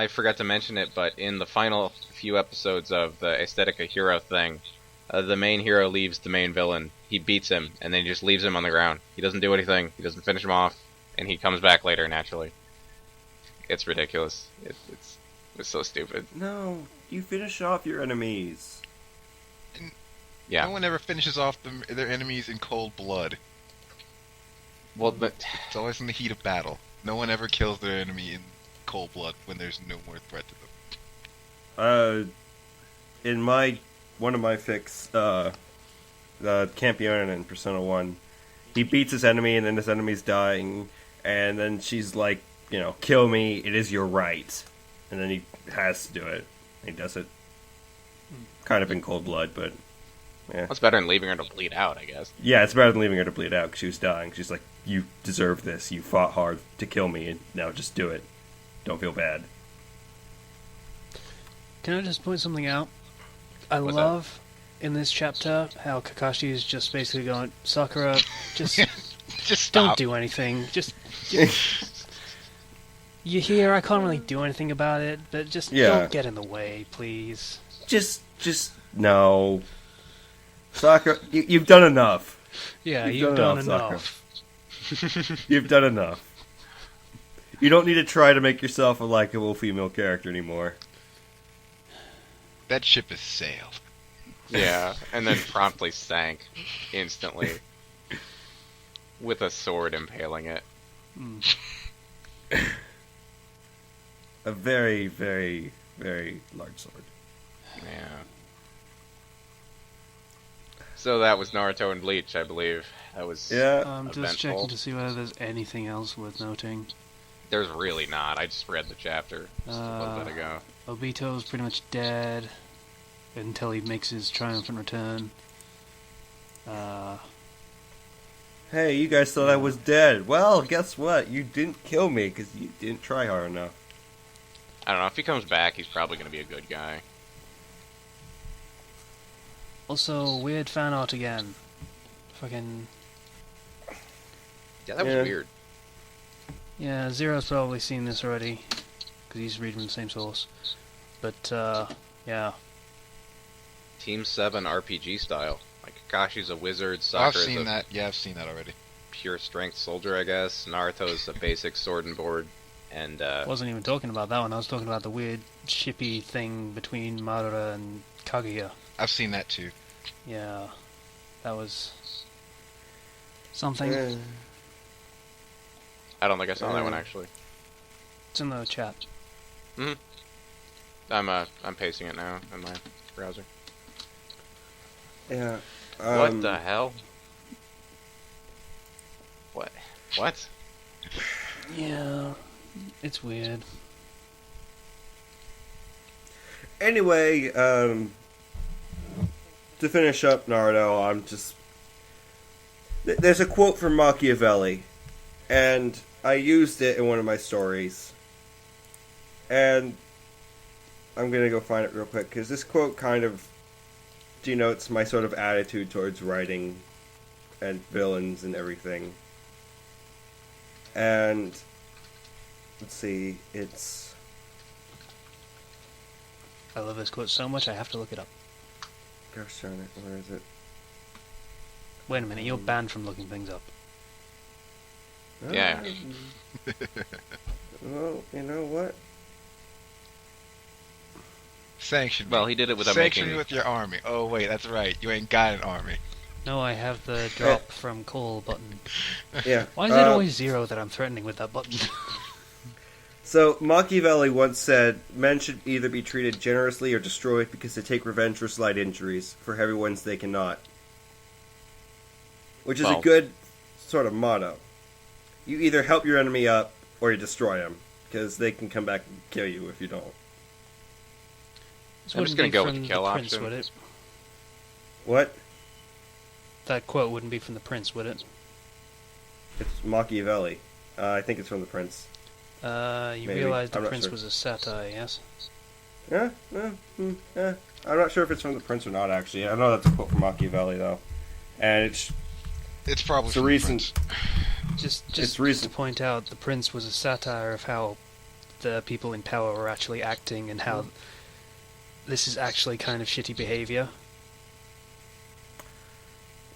forgot to mention it, but in the final few episodes of the Aesthetica Hero thing, the main hero leaves the main villain. He beats him, and then he just leaves him on the ground. He doesn't do anything. He doesn't finish him off, and he comes back later naturally. It's ridiculous. It's so stupid. No, you finish off your enemies. Yeah. No one ever finishes off their enemies in cold blood. Well, but It's always in the heat of battle. No one ever kills their enemy in cold blood when there's no more threat to them. In one of my fics, the Campione in Persona 1, he beats his enemy, and then his enemy's dying, and then she's like, kill me, it is your right. And then he has to do it. He does it kind of in cold blood, but yeah. that's better than leaving her to bleed out, I guess. Yeah, it's better than leaving her to bleed out because she was dying. She's like, you deserve this. You fought hard to kill me, and now just do it. Don't feel bad. Can I just point something out? I What's love in this chapter how Kakashi is just basically going, Sakura, just Just don't stop. do anything. Just you're here. I can't really do anything about it, but just don't get in the way, please. Just no. Sakura, you've done enough. Yeah, You've you've done done enough, enough. You've done enough. You don't need to try to make yourself a likable female character anymore. That ship has sailed. Yeah, and then promptly sank instantly with a sword impaling it. A very, very, very large sword. Yeah. So that was Naruto and Bleach, I believe. That was Yeah. I'm just eventful. checking to see whether there's anything else worth noting. There's really not. I just read the chapter just a little bit ago. Obito's pretty much dead until he makes his triumphant return. Uh, Hey, you guys thought I was dead. Well, guess what? You didn't kill me because you didn't try hard enough. I don't know. If he comes back, he's probably going to be a good guy. also, weird fan art again. Fucking... Yeah, that was Yeah. weird. Yeah, Zero's probably seen this already, because he's reading from the same source. But, yeah. Team 7 RPG style. Like, Kakashi's a wizard, I've Sakura's seen a that. Yeah, I've seen that already. pure strength soldier, I guess. Naruto's a basic sword and board. And, I wasn't even talking about that one, I was talking about the weird shippy thing between Madara and Kaguya. I've seen that too. Yeah, that was... something. I don't think I saw that one, actually. It's in the chat. I'm pasting it now in my browser. Yeah. What the hell? What? Yeah, it's weird. Anyway, to finish up Naruto, I'm just... There's a quote from Machiavelli, and I used it in one of my stories. And I'm gonna go find it real quick, because this quote kind of denotes my sort of attitude towards writing and villains and everything. And let's see, it's... I love this quote so much I have to look it up. Gosh darn it, where is it? Wait a minute, you're banned from looking things up. Yeah. Well, you know what? Sanction. Well, he did it without Sanction making... me with your army. Oh wait, that's right. You ain't got an army. No, I have the drop from call button. Yeah. Why is it always Zero that I'm threatening with that button? So, Machiavelli once said, men should either be treated generously or destroyed because they take revenge for slight injuries. For heavy ones, they cannot. Which is a Well. good sort of motto. You either help your enemy up or you destroy them, because they can come back and kill you if you don't. This I'm just wouldn't gonna be go with from the kill Prince, option. would it? What? That quote wouldn't be from the Prince, would it? It's Machiavelli. I think it's from the Prince. You Maybe. realize the I'm not Prince sure. was a satire, yes? Yeah? I'm not sure if it's from the Prince or not, actually. I know that's a quote from Machiavelli, though. And it's... It's probably It's a from the recent- Prince. Just recent. to point out, the Prince was a satire of how the people in power were actually acting and how this is actually kind of shitty behavior.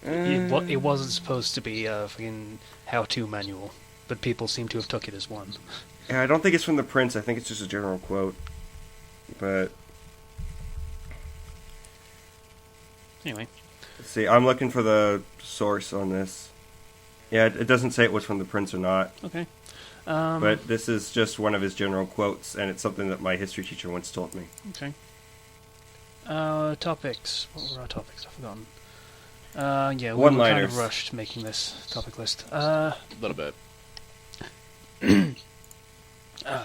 It wasn't supposed to be a fucking how-to manual, but people seem to have took it as one. Yeah, I don't think it's from the Prince. I think it's just a general quote. But... Anyway, Let's see, I'm looking for the source on this. Yeah, it doesn't say it was from the Prince or not, okay. but this is just one of his general quotes, and it's something that my history teacher once told me. Okay. Topics. What were our topics? I've forgotten. Yeah, we were kind One-liners. of rushed making this topic list. A little bit.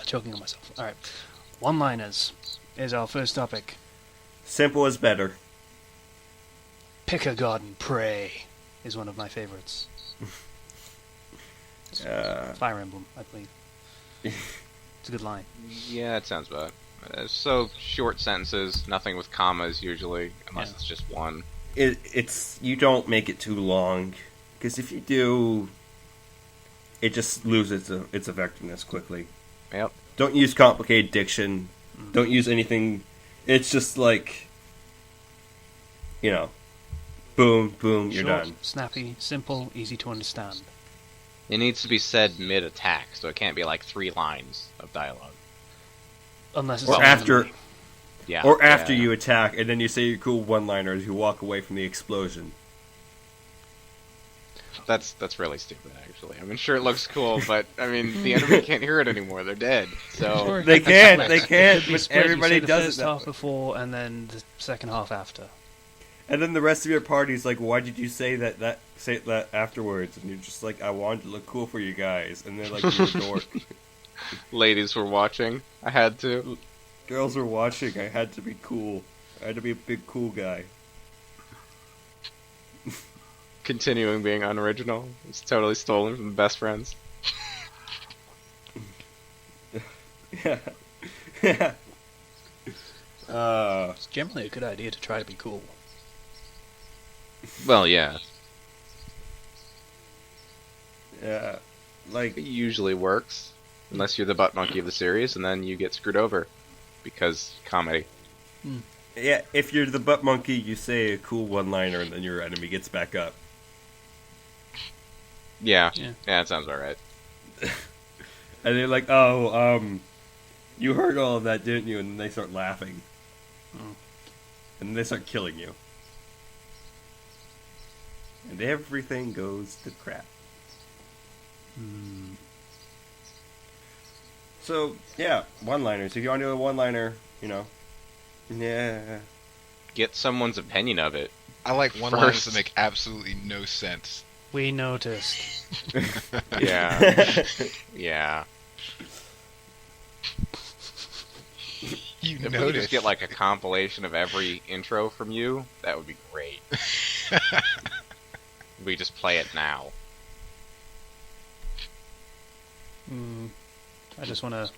Choking on myself. Alright. One-liners is our first topic. Simple is better. Pick a god and pray is one of my favorites. Fire Emblem, I believe. It's a good line. Yeah, it sounds bad. So, short sentences, nothing with commas usually, unless Yeah. it's just one. It's you don't make it too long, because if you do, it just loses its effectiveness quickly. Yep. Don't use complicated diction. Don't use anything. It's just like, boom, boom, you're Short, done. snappy, simple, easy to understand. It needs to be said mid-attack, so it can't be like 3 lines of dialogue. Unless it's Or an after, enemy. Yeah. or after yeah. you attack, and then you say your cool one-liner as you walk away from the explosion. That's really stupid, actually. I mean, sure, it looks cool, but, I mean, the enemy can't hear it anymore. They're dead. So, Sure, They it could be can't, split. they can't, It could be but split. You everybody say the does it first that half way. before and then the second half after. And then the rest of your party's like, why did you say that afterwards? And you're just like, I wanted to look cool for you guys. And they're like, you're a dork. ladies were watching. I had to. Girls were watching, I had to be cool. I had to be a big cool guy. continuing being unoriginal. It's totally stolen from the best friends. Yeah. Yeah. It's generally a good idea to try to be cool. Well, yeah. Yeah. Like, It usually works. Unless you're the butt monkey of the series, and then you get screwed over. Because comedy. yeah, if you're the butt monkey, you say a cool one-liner and then your enemy gets back up. Yeah. Yeah. Yeah, that sounds about right. And they're like, oh, you heard all of that, didn't you? And then they start laughing. And then they start killing you. And everything goes to crap. So, yeah, one-liners. If you want to do a one-liner, you know. Yeah. Get someone's opinion of it. I like one-liners First. that make absolutely no sense. We noticed. Yeah. Yeah. You If we could notice. just get like a compilation of every intro from you, that would be great. We just play it now. I just want to...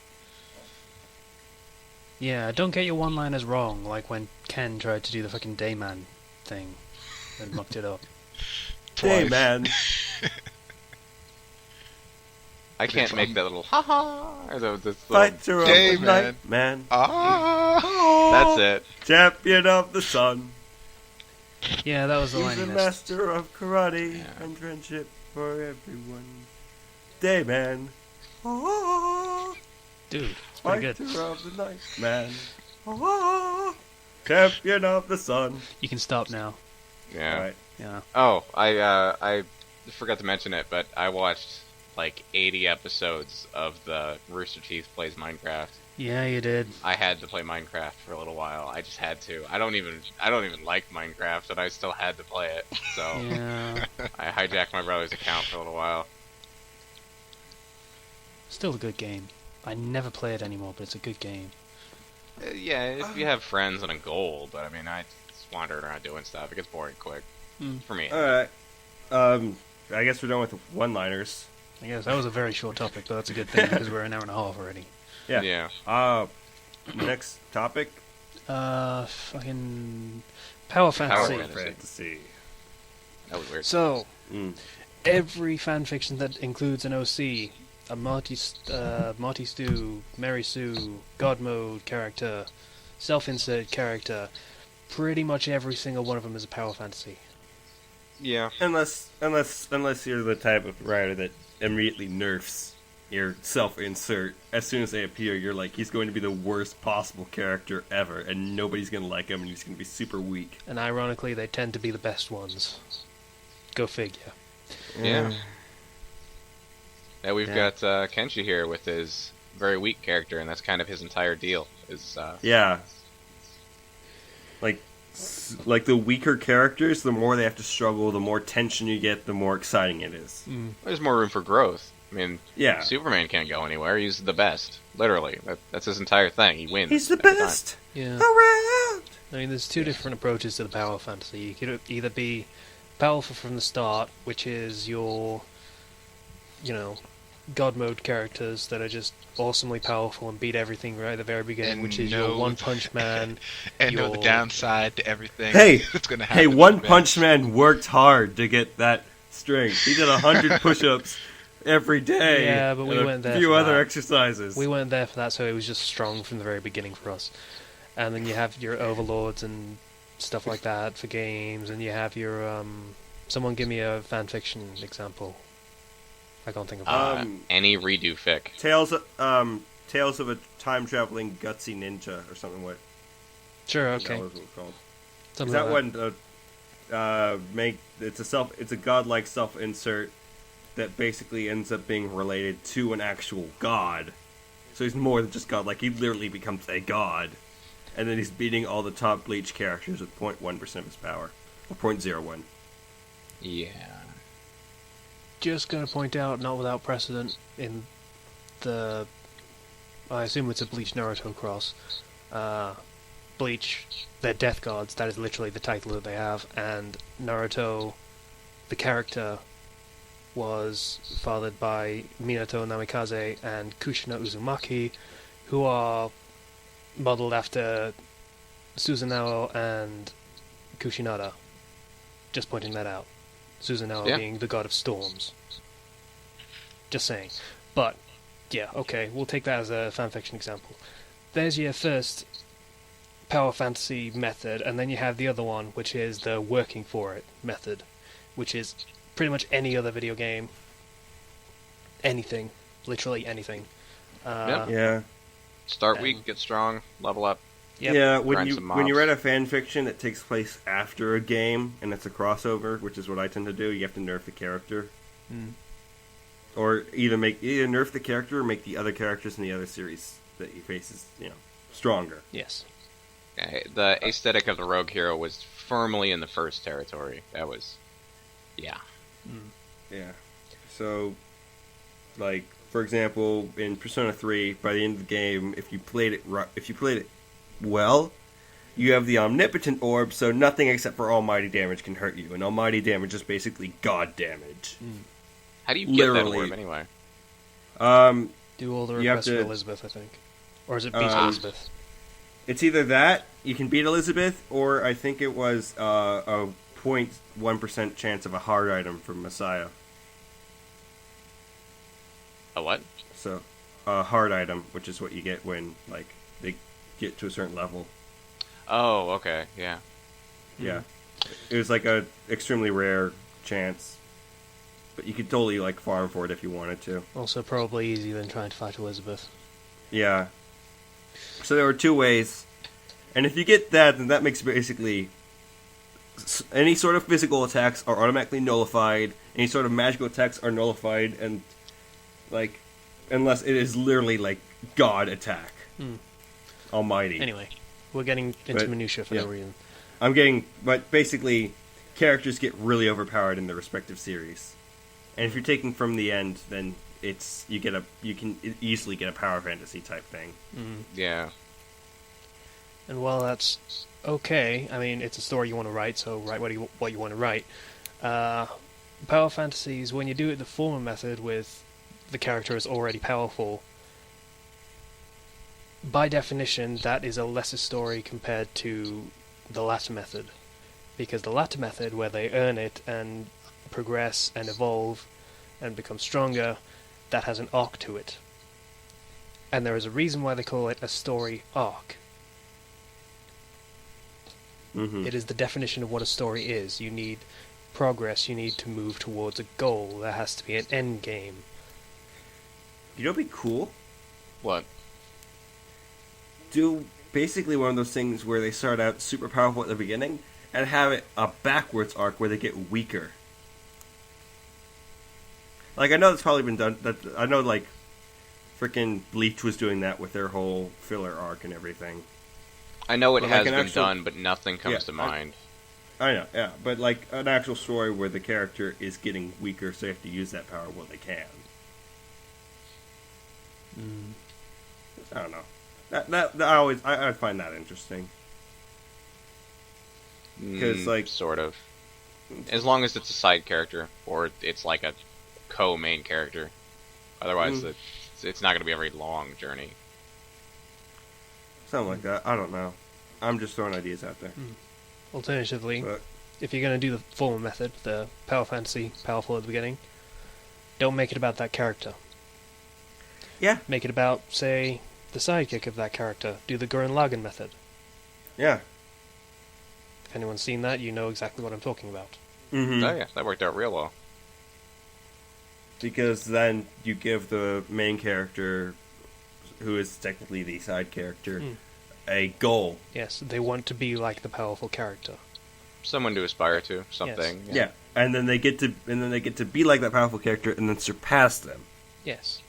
Yeah, don't get your one-liners wrong, like when Ken tried to do the fucking Dayman thing and mucked it up. Hey, Twice. man. I can't It's make on- that little ha-ha, or this little... Fighter of Hey, the man. night, man. Ah! That's it. Champion of the sun. Yeah, that was the He's line a he missed. master of karate Yeah. and friendship for everyone. Dayman. Oh, Dude, it's pretty fighter good. of the night, man. Oh, champion of the sun. You can stop now. Yeah. Alright. Yeah. Oh, I forgot to mention it, but I watched like 80 episodes of the Rooster Teeth Plays Minecraft. Yeah, you did. I had to play Minecraft for a little while. I just had to. I don't even like Minecraft, and I still had to play it. So Yeah. I hijacked my brother's account for a little while. Still a good game. I never play it anymore, but it's a good game. Yeah, if you have friends and a goal, but I mean, I just wandering around doing stuff. It gets boring quick for me. Alright. I guess we're done with the one-liners. I guess that was a very short topic, but that's a good thing because we're an hour and a half already. Yeah. Yeah. Next topic. Fucking Power Fantasy. Fantasy. Fantasy. That was weird. So, Mm. every fanfiction that includes an OC, a Marty Stu, Mary Sue, God Mode character, self-insert character, pretty much every single one of them is a Power Fantasy. Yeah. Unless you're the type of writer that immediately nerfs your self-insert. As soon as they appear, you're like, he's going to be the worst possible character ever, and nobody's going to like him, and he's going to be super weak. And ironically, they tend to be the best ones. Go figure. Yeah. Yeah, we've Yeah. got Kenshi here with his very weak character, and that's kind of his entire deal. Yeah. Like the weaker characters, the more they have to struggle, the more tension you get, the more exciting it is. There's more room for growth. I mean, Yeah. Superman can't go anywhere. He's the best. Literally. That's his entire thing. He wins. He's the every time. best Yeah. around! I mean, there's two different approaches to the Power Fantasy. You could either be powerful from the start, which is your, God Mode characters that are just awesomely powerful and beat everything right at the very beginning, And which is your know One Punch Man. And know the your- downside to everything. Hey, that's gonna happen. Hey, to One the Punch bench. Man worked hard to get that strength. He did 100 push-ups every day. Yeah, but we and weren't there a few for other that. exercises. We weren't there for that, so it was just strong from the very beginning for us. And then you have your Overlords and stuff like that for games, and you have your, someone give me a fanfiction example. I can't think of one. Any redo fic. Tales of a time-traveling gutsy ninja or something. What? Sure, That okay. was what it's called. Something Is that like one? It's a godlike self-insert that basically ends up being related to an actual god. So he's more than just godlike. He literally becomes a god, and then he's beating all the top Bleach characters with 0.1% of his power, or 0.01. Yeah. Just going to point out, not without precedent, in the... I assume it's a Bleach Naruto cross. Bleach, they're Death Gods, that is literally the title that they have, and Naruto the character was fathered by Minato Namikaze and Kushina Uzumaki, who are modeled after Susanoo and Kushinada. Just pointing that out. Susanoo being the god of storms. Just saying. But, yeah, okay, we'll take that as a fanfiction example. There's your first power fantasy method, and then you have the other one, which is the working for it method, which is pretty much any other video game. Anything. Literally anything. Yeah. Start weak, get strong, level up. Yep. Yeah, Grind some when you mobs. read a fan fiction that takes place after a game and it's a crossover, which is what I tend to do, you have to nerf the character, or either nerf the character or make the other characters in the other series that you face stronger. Yes. The aesthetic of the rogue hero was firmly in the first territory. That was, yeah. Yeah. So, like for example, in Persona 3, by the end of the game, if you played it well, you have the omnipotent orb, so nothing except for almighty damage can hurt you, and almighty damage is basically god damage. How do you get Literally. that orb anyway? Do all the You have requests to- for Elizabeth, I think. Or is it beat Elizabeth? It's either that, you can beat Elizabeth, or I think it was a 0.1% chance of a hard item from Messiah. A what? So, a hard item, which is what you get when, like, they get to a certain level. Oh, okay, yeah. Yeah. It was like a extremely rare chance. But you could totally, like, farm for it if you wanted to. Also probably easier than trying to fight Elizabeth. Yeah. So there were two ways. And if you get that, then that makes basically any sort of physical attacks are automatically nullified. Any sort of magical attacks are nullified, and like, unless it is literally like God attack, Almighty. Anyway, we're getting into But, minutia for yeah. no reason. But basically, characters get really overpowered in their respective series, and if you're taking from the end, then you can easily get a power fantasy type thing. Yeah. And while that's okay, I mean, it's a story you want to write, so write what you want to write. Power fantasies, when you do it the former method with the character is already powerful, by definition, that is a lesser story compared to the latter method. Because the latter method, where they earn it and progress and evolve and become stronger, that has an arc to it. And there is a reason why they call it a story arc. It is the definition of what a story is. You need progress, you need to move towards a goal. There has to be an end game. You know what'd be cool? What? Do basically one of those things where they start out super powerful at the beginning and have it a backwards arc where they get weaker. Like, I know that's probably been done. I know, like, freaking Bleach was doing that with their whole filler arc and everything. I know it But has like an been actual- done, but nothing comes Yeah, to mind. I know, yeah, but like an actual story where the character is getting weaker, so they have to use that power while they can. I don't know. I find that interesting. 'Cause, like- Sort of. As long as it's a side character, or it's like a co-main character. Otherwise, it's not going to be a very long journey. Something like that. I don't know. I'm just throwing ideas out there. Alternatively, But if you're going to do the former method, the power fantasy, powerful at the beginning, don't make it about that character. yeah, Make it about, say, the sidekick of that character. Do the Gurren Lagann method. yeah. If anyone's seen that, you know exactly what I'm talking about. Mm-hmm. Oh yeah, that worked out real well. Because then you give the main character, who is technically the side character, a goal. Yes, they want to be like the powerful character. Someone to aspire to, something. Yeah, and then they get to be like that powerful character, and then surpass them, Yes.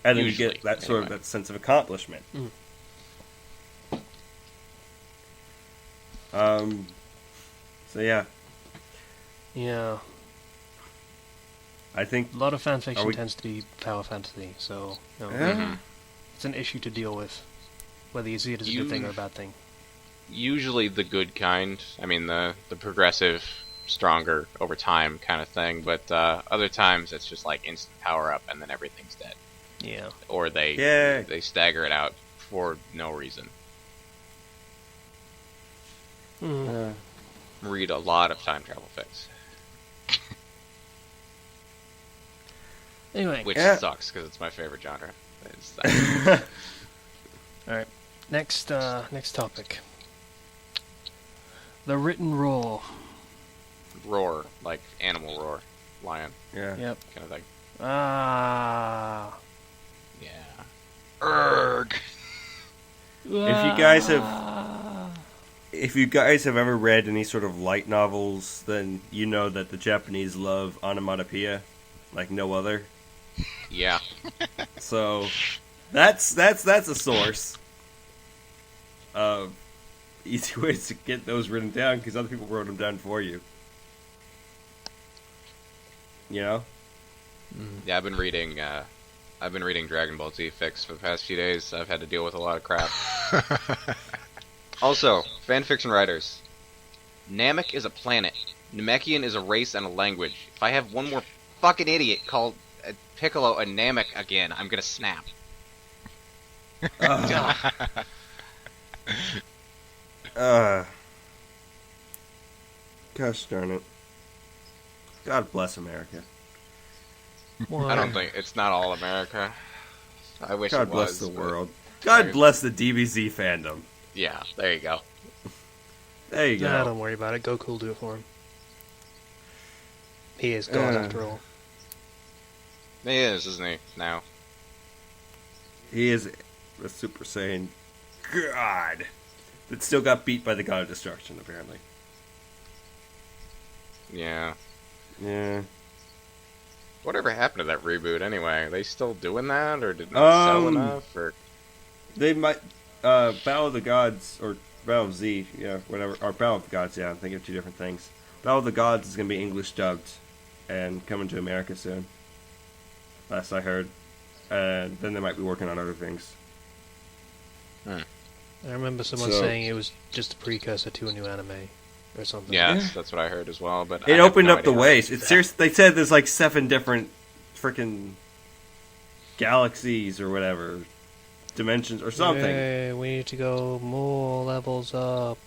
and then Usually, you get that sort of anyway. that sense of accomplishment. So yeah, Yeah. I think A lot of Are fanfiction we- tends to be power fantasy, so Yeah. it's an issue to deal with. Whether you see it as a good thing or a bad thing. Usually the good kind. I mean, the progressive stronger over time kind of thing. But other times it's just like instant power up and then everything's dead. Yeah. Or they stagger it out for no reason. Read a lot of time travel fics. Anyway. Which sucks because it's my favorite genre. It's Alright. Next topic. The written roar. roar, like animal roar, lion Yeah. Yep. kind of thing. Ah. Yeah. Erg. If you guys have ever read any sort of light novels, then you know that the Japanese love onomatopoeia like no other. Yeah. So that's a source of easy ways to get those written down because other people wrote them down for you. You know? Yeah, I've been reading Dragon Ball Z fics for the past few days. I've had to deal with a lot of crap. Also, fanfiction writers. Namek is a planet. Namekian is a race and a language. If I have one more fucking idiot called Piccolo a Namek again, I'm gonna snap. Gosh darn it. God bless America. I don't think it's not all America. I wish God it bless was. the but- world. God bless the DBZ fandom. Yeah, there you go. There you go. Nah, don't worry about it. Goku will do it for him. He is God after all. He is, isn't he? Now. He is a Super Saiyan God that still got beat by the God of Destruction, apparently. Yeah. Yeah. Whatever happened to that reboot anyway? Are they still doing that, or did it not sell enough? Or They might Battle of the Gods or Battle of Z, yeah, whatever, or Battle of the Gods. Yeah, I'm thinking of two different things. Battle of the Gods is going to be English dubbed and coming to America soon. Last I heard, and then they might be working on other things. I remember someone So- saying it was just a precursor to a new anime or something. yeah, Yeah. that's what I heard as well. But It I have opened no up the idea. ways. It's serious. They said there's like 7 different freaking galaxies or whatever, dimensions or something. Yay, we need to go more levels up.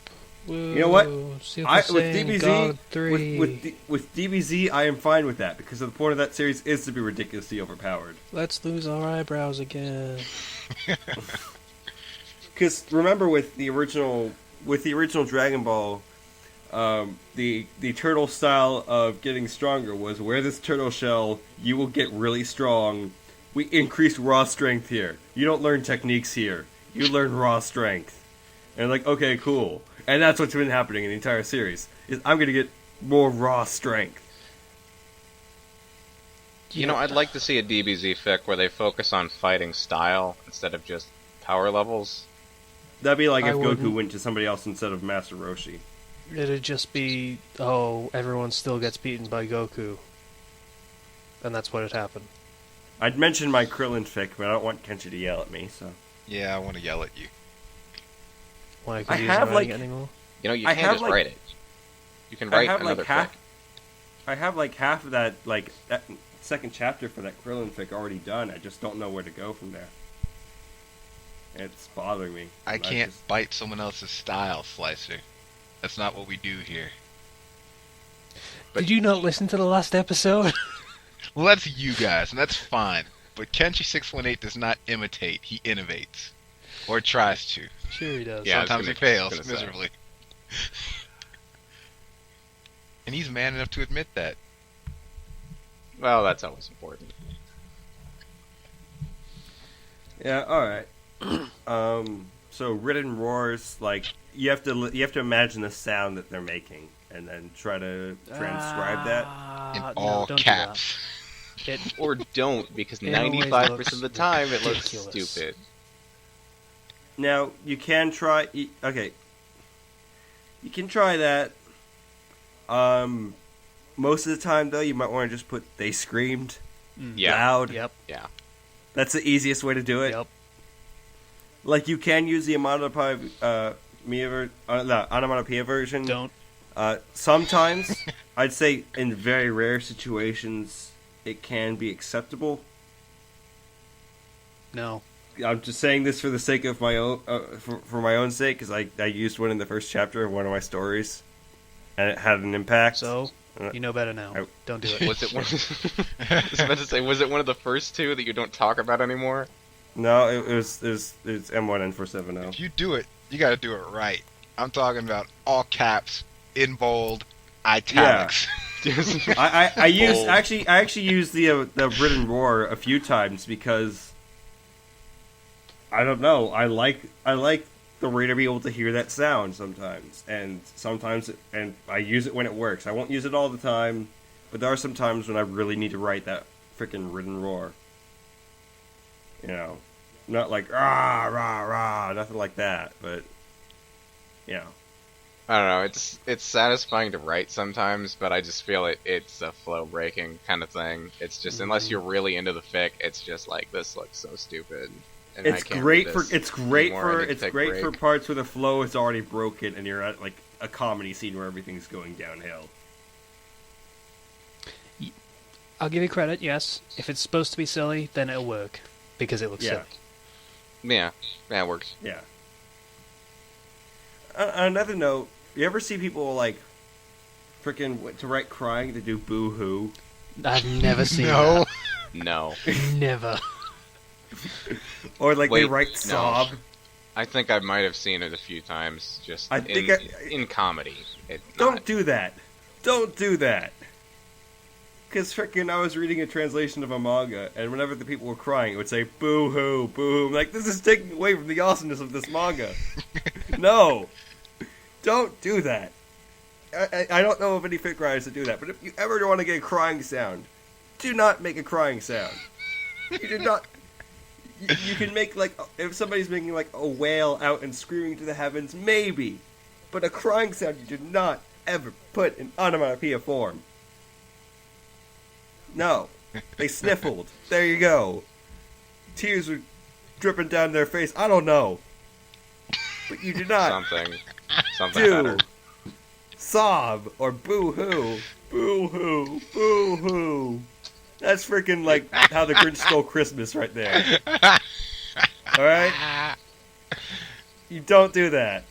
Woo, You know what? Super With Saiyan DBZ, God 3. with DBZ, I am fine with that because the point of that series is to be ridiculously overpowered. Let's lose our eyebrows again. Because remember, with the original Dragon Ball, the turtle style of getting stronger was wear this turtle shell, you will get really strong. We increased raw strength here. You don't learn techniques here. You learn raw strength. And like, okay, cool. And that's what's been happening in the entire series. Is I'm gonna get more raw strength. You know, I'd like to see a DBZ fic where they focus on fighting style instead of just power levels. That'd be like I if Goku wouldn't- went to somebody else instead of Master Roshi. It'd just be, oh, everyone still gets beaten by Goku. And that's what had happened. I'd mention my Krillin fic, but I don't want Kenshi to yell at me, so. Yeah, I want to yell at you. Why? I Because he have, isn't writing like- it anymore? You know, you I can't have, just like- write it. You can I write have another like half. fic. I have like half of that, like that second chapter for that Krillin fic already done. I just don't know where to go from there. It's bothering me. I can't bite someone else's style, Slicer. That's not what we do here. Did you not listen to the last episode? Well, that's you guys, and that's fine. But Kenshi618 does not imitate; he innovates, or tries to. Sure he does. Yeah, I was Sometimes he gonna fails say. miserably. And he's man enough to admit that. Well, that's always important. Yeah. All right. So written roars, like you have to imagine the sound that they're making, and then try to transcribe that. In No, all don't do caps. that. It, Or don't, because It always 95% of the looks time it looks ridiculous. stupid. Now you can try. Okay. You can try that. Most of the time, though, you might want to just put "they screamed" Yeah. loud. Yep. Yeah. That's the easiest way to do it. Yep. Like you can use the onomatopoeia version. Don't. Sometimes, I'd say in very rare situations, it can be acceptable. No. I'm just saying this for the sake of my own, for my own sake, because I used one in the first chapter of one of my stories, and it had an impact. So, you know better now. Don't do it. Was it one? I was about to say, was it one of the first two that you don't talk about anymore? No, it was M1 N470. If you do it, you got to do it right. I'm talking about all caps, in bold, italics. I actually used the written roar a few times because I don't know. I like the reader to be able to hear that sound sometimes, and I use it when it works. I won't use it all the time, but there are some times when I really need to write that freaking written roar. You know, not like rah rah rah, nothing like that, but you know. I don't know. It's satisfying to write sometimes, but I just feel it's a flow breaking kind of thing. It's just unless you're really into the fic, it's just like this looks so stupid. And It's great for parts where the flow is already broken and you're at like a comedy scene where everything's going downhill. I'll give you credit, yes. If it's supposed to be silly, then it'll work. Because it looks silly. Yeah, it works. Yeah. On another note, you ever see people like freaking to write crying to do boo hoo? I've never seen that. No. Never. Or like they write sob. No. I think I might have seen it a few times. Just in comedy. Don't do that. Don't do that. Because freaking I was reading a translation of a manga, and whenever the people were crying, it would say boo hoo, boo hoo. I'm like, this is taking away from the awesomeness of this manga. No. Don't do that. I don't know of any fic writers that do that, but if you ever want to get a crying sound, do not make a crying sound. You do not. You can make, like, if somebody's making, like, a wail out and screaming to the heavens, maybe. But a crying sound you do not ever put in onomatopoeia form. No. They sniffled. There you go. Tears were dripping down their face. I don't know. But you do not Something do better. Sob or boo-hoo. Boo-hoo. Boo-hoo. That's freaking like how the Grinch stole Christmas right there. Alright? You don't do that.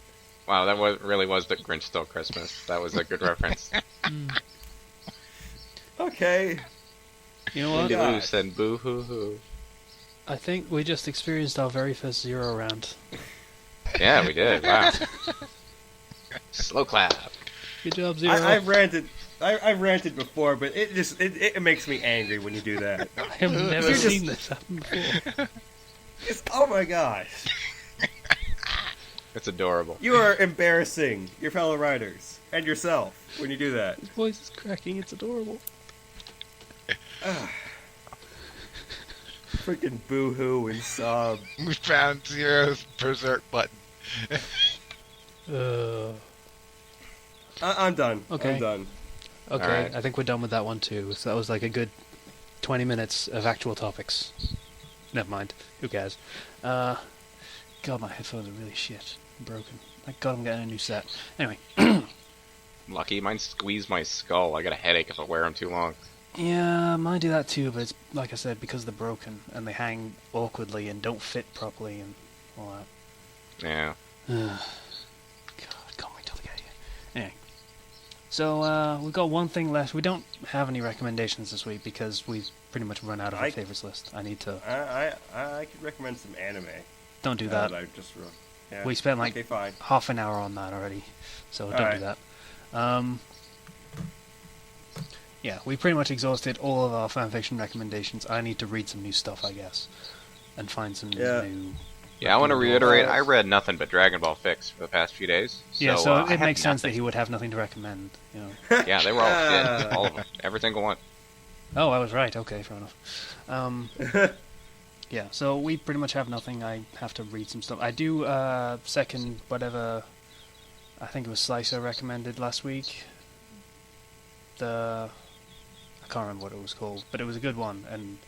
Wow, that really was the Grinch Stole Christmas. That was a good reference. Okay. You know what? Lou said boo hoo hoo. I think we just experienced our very first zero round. Yeah, we did. Wow. Slow clap. Good job, Zero. I've ranted before, but it makes me angry when you do that. I have never seen this happen before. Oh my gosh. It's adorable. You are embarrassing your fellow writers and yourself when you do that. His voice is cracking, it's adorable. Freaking boo-hoo and sob. We found Zero's berserk button. I'm done. Okay. I'm done. Okay, Alright. I think we're done with that one too. So that was like a good 20 minutes of actual topics. Never mind. Who cares? God, my headphones are really shit. I'm broken. Thank God I'm getting a new set. Anyway. Lucky, mine squeeze my skull. I got a headache if I wear them too long. Yeah, mine do that too, but it's, like I said, because they're broken and they hang awkwardly and don't fit properly and all that. Yeah. God, can't wait till they get here. Anyway. So, we've got one thing left. We don't have any recommendations this week because we've pretty much run out of our favorites list. I need to... I could recommend some anime. Don't do that. I just wrote. Yeah. We spent like fine. half an hour on that already, so don't do that. Yeah, we pretty much exhausted all of our fanfiction recommendations. I need to read some new stuff, I guess, and find some new... Yeah, I want to reiterate, I read nothing but Dragon Ball fics for the past few days. So it makes sense that he would have nothing to recommend. You know. Yeah, they were all shit. All of them. Every single one. Oh, I was right. Okay, fair enough. Yeah, so we pretty much have nothing. I have to read some stuff. I do second whatever, I think it was Slicer recommended last week. I can't remember what it was called, but it was a good one, and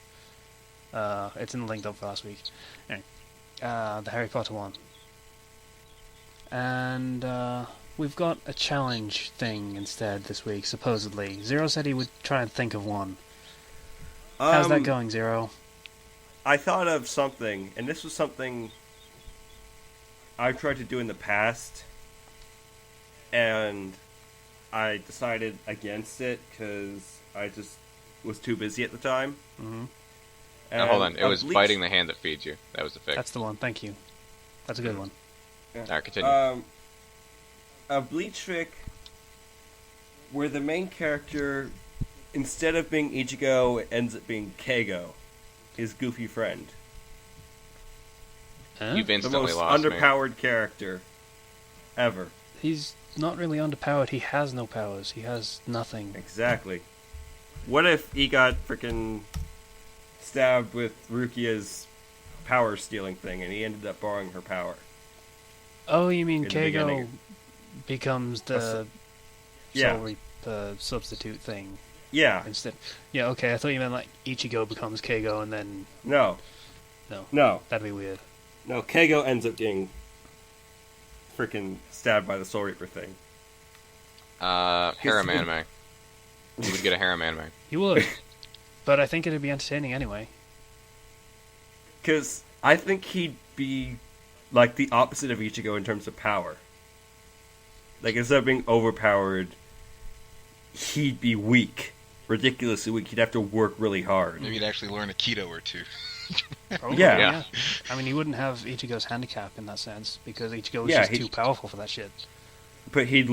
it's in the link up for last week. Anyway, the Harry Potter one. And we've got a challenge thing instead this week, supposedly. Zero said he would try and think of one. How's that going, Zero? I thought of something, and this was something I've tried to do in the past, and I decided against it because I just was too busy at the time. Mm-hmm. Now, hold on. It was biting the hand that feeds you. That was the fix. That's the one. Thank you. That's a good one. Yeah. All right, continue. A Bleach fic where the main character, instead of being Ichigo, ends up being Keigo, his goofy friend. Huh? You've The instantly most lost me. underpowered character ever. He's not really underpowered. He has no powers. He has nothing. Exactly. What if he got freaking stabbed with Rukia's power stealing thing and he ended up borrowing her power? Oh, you mean In the Keigo beginning. becomes the Yeah. Soul Reaper substitute thing Yeah. instead? Yeah, okay. I thought you meant like Ichigo becomes Keigo and then No. No. No. that'd be weird. No, Keigo ends up getting freaking stabbed by the Soul Reaper thing. Harem anime. You would get a harem anime. You would, but I think it'd be entertaining anyway. Because I think he'd be like the opposite of Ichigo in terms of power. Like, instead of being overpowered, he'd be weak. Ridiculously weak. He'd have to work really hard. Maybe you'd actually learn a Keto or two. Probably, Yeah. I mean, he wouldn't have Ichigo's handicap in that sense because Ichigo was Yeah, just too powerful for that shit. But he'd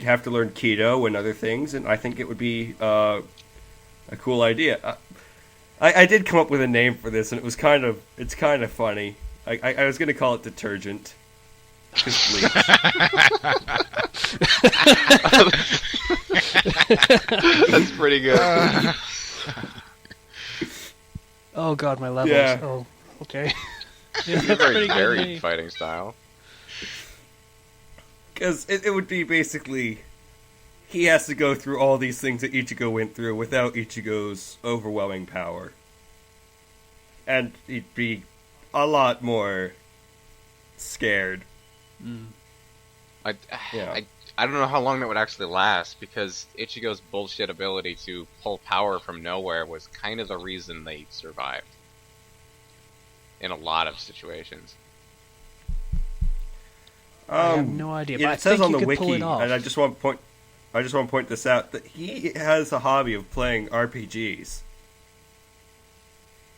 have to learn Keto and other things, and I think it would be a cool idea. I did come up with a name for this, and it's kind of funny. I was going to call it Detergent. Just bleach. That's pretty good. Oh god, my levels. Yeah. Oh, okay. It's a very varied fighting style. Because it would be basically, he has to go through all these things that Ichigo went through without Ichigo's overwhelming power. And he'd be a lot more scared. Mm. Yeah. I don't know how long that would actually last, because Ichigo's bullshit ability to pull power from nowhere was kind of the reason they survived. In a lot of situations. I have no idea, but I It says think on you the could pull wiki, it off. and I just want to point this out, that he has a hobby of playing RPGs.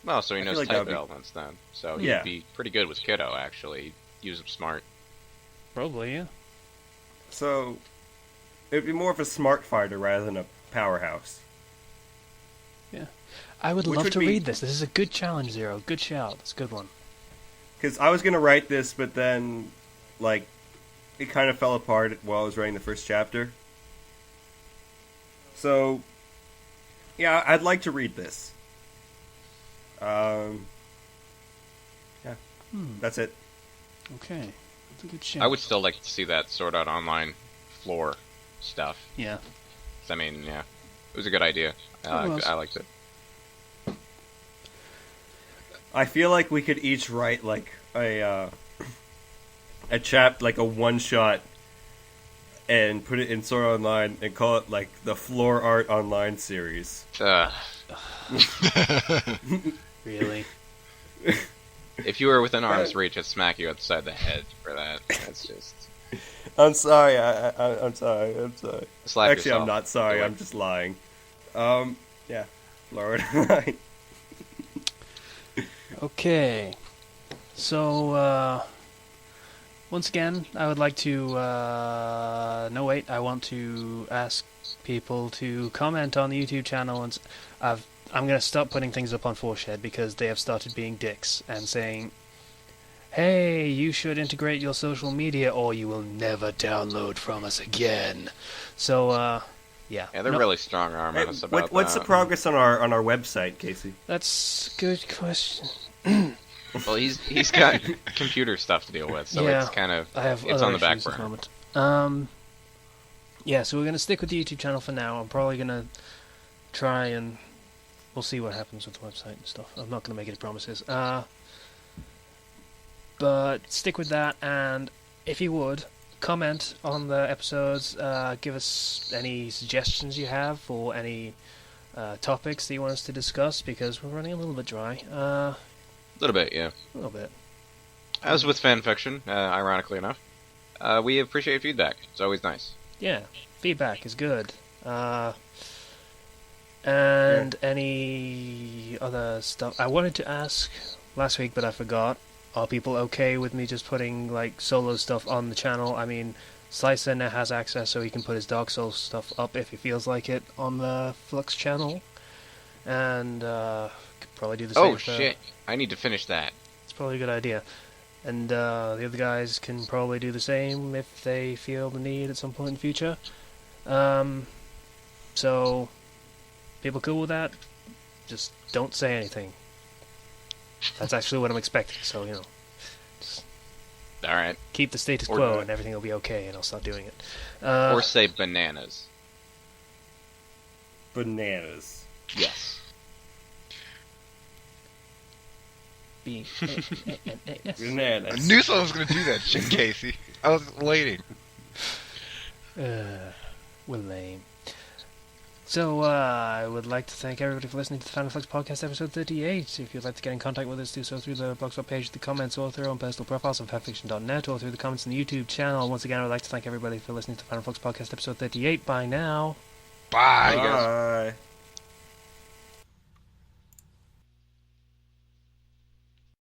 Well, so he I knows feel like type that'd be- elements then. So Yeah. he'd be pretty good with Kiddo, actually. He'd use him smart. Probably, yeah. So, it'd be more of a smart fighter rather than a powerhouse. I would Which love would to be- read this. This is a good challenge, Zero. Good shout. That's a good one. Because I was going to write this, but then, like, it kind of fell apart while I was writing the first chapter. So, yeah, I'd like to read this. Yeah, that's it. Okay. That's a good shout. I would still like to see that Sword Art Online floor stuff. Yeah. I mean, yeah. It was a good idea. It was. I liked it. I feel like we could each write, like, a one-shot and put it in Sword Art Online and call it, like, the Floor Art Online series. Really? If you were within arm's reach, I'd smack you upside the head for that. That's just... I'm sorry, I'm sorry. Slap Actually, yourself. I'm not sorry, Do it. I'm just lying. Yeah, Floor Art Online. Okay. So, once again, I would like to, no wait, I want to ask people to comment on the YouTube channel, and I'm going to stop putting things up on 4Shed because they have started being dicks and saying, hey, you should integrate your social media or you will never download from us again. So, yeah. Yeah, they're No, really strong arming us about What's that. the progress on our website, Casey? that's a good question. Well, he's got computer stuff to deal with, so Yeah, it's kind of... I have it's other on the back issues at the burner. moment. Yeah, so we're going to stick with the YouTube channel for now. I'm probably going to try and... We'll see what happens with the website and stuff. I'm not going to make any promises. But stick with that, and if you would, comment on the episodes. Give us any suggestions you have for any topics that you want us to discuss, because we're running a little bit dry. A little bit, yeah. A little bit. As with fanfiction, ironically enough, we appreciate feedback. It's always nice. Yeah, feedback is good. And any other stuff? I wanted to ask last week, but I forgot. Are people okay with me just putting like solo stuff on the channel? I mean, Slicer now has access, so he can put his Dark Souls stuff up if he feels like it on the Flux channel, and could probably do the same. Oh shit! I need to finish that. It's probably a good idea. And the other guys can probably do the same if they feel the need at some point in the future. So, people cool with that? Just don't say anything. That's actually what I'm expecting, so, you know. Just Alright. keep the status quo and everything will be okay, and I'll stop doing it. Or say bananas. Bananas. Yes. Yes. Bananas. I knew someone was going to do that shit, Casey. I was waiting. We're lame. So, I would like to thank everybody for listening to the Fandom Flux Podcast, episode 38. If you'd like to get in contact with us, do so through the Blogspot page, the comments, or through our own personal profiles on fanfiction.net, or through the comments on the YouTube channel. Once again, I would like to thank everybody for listening to the Fandom Flux Podcast, episode 38. Bye now. Bye. Bye.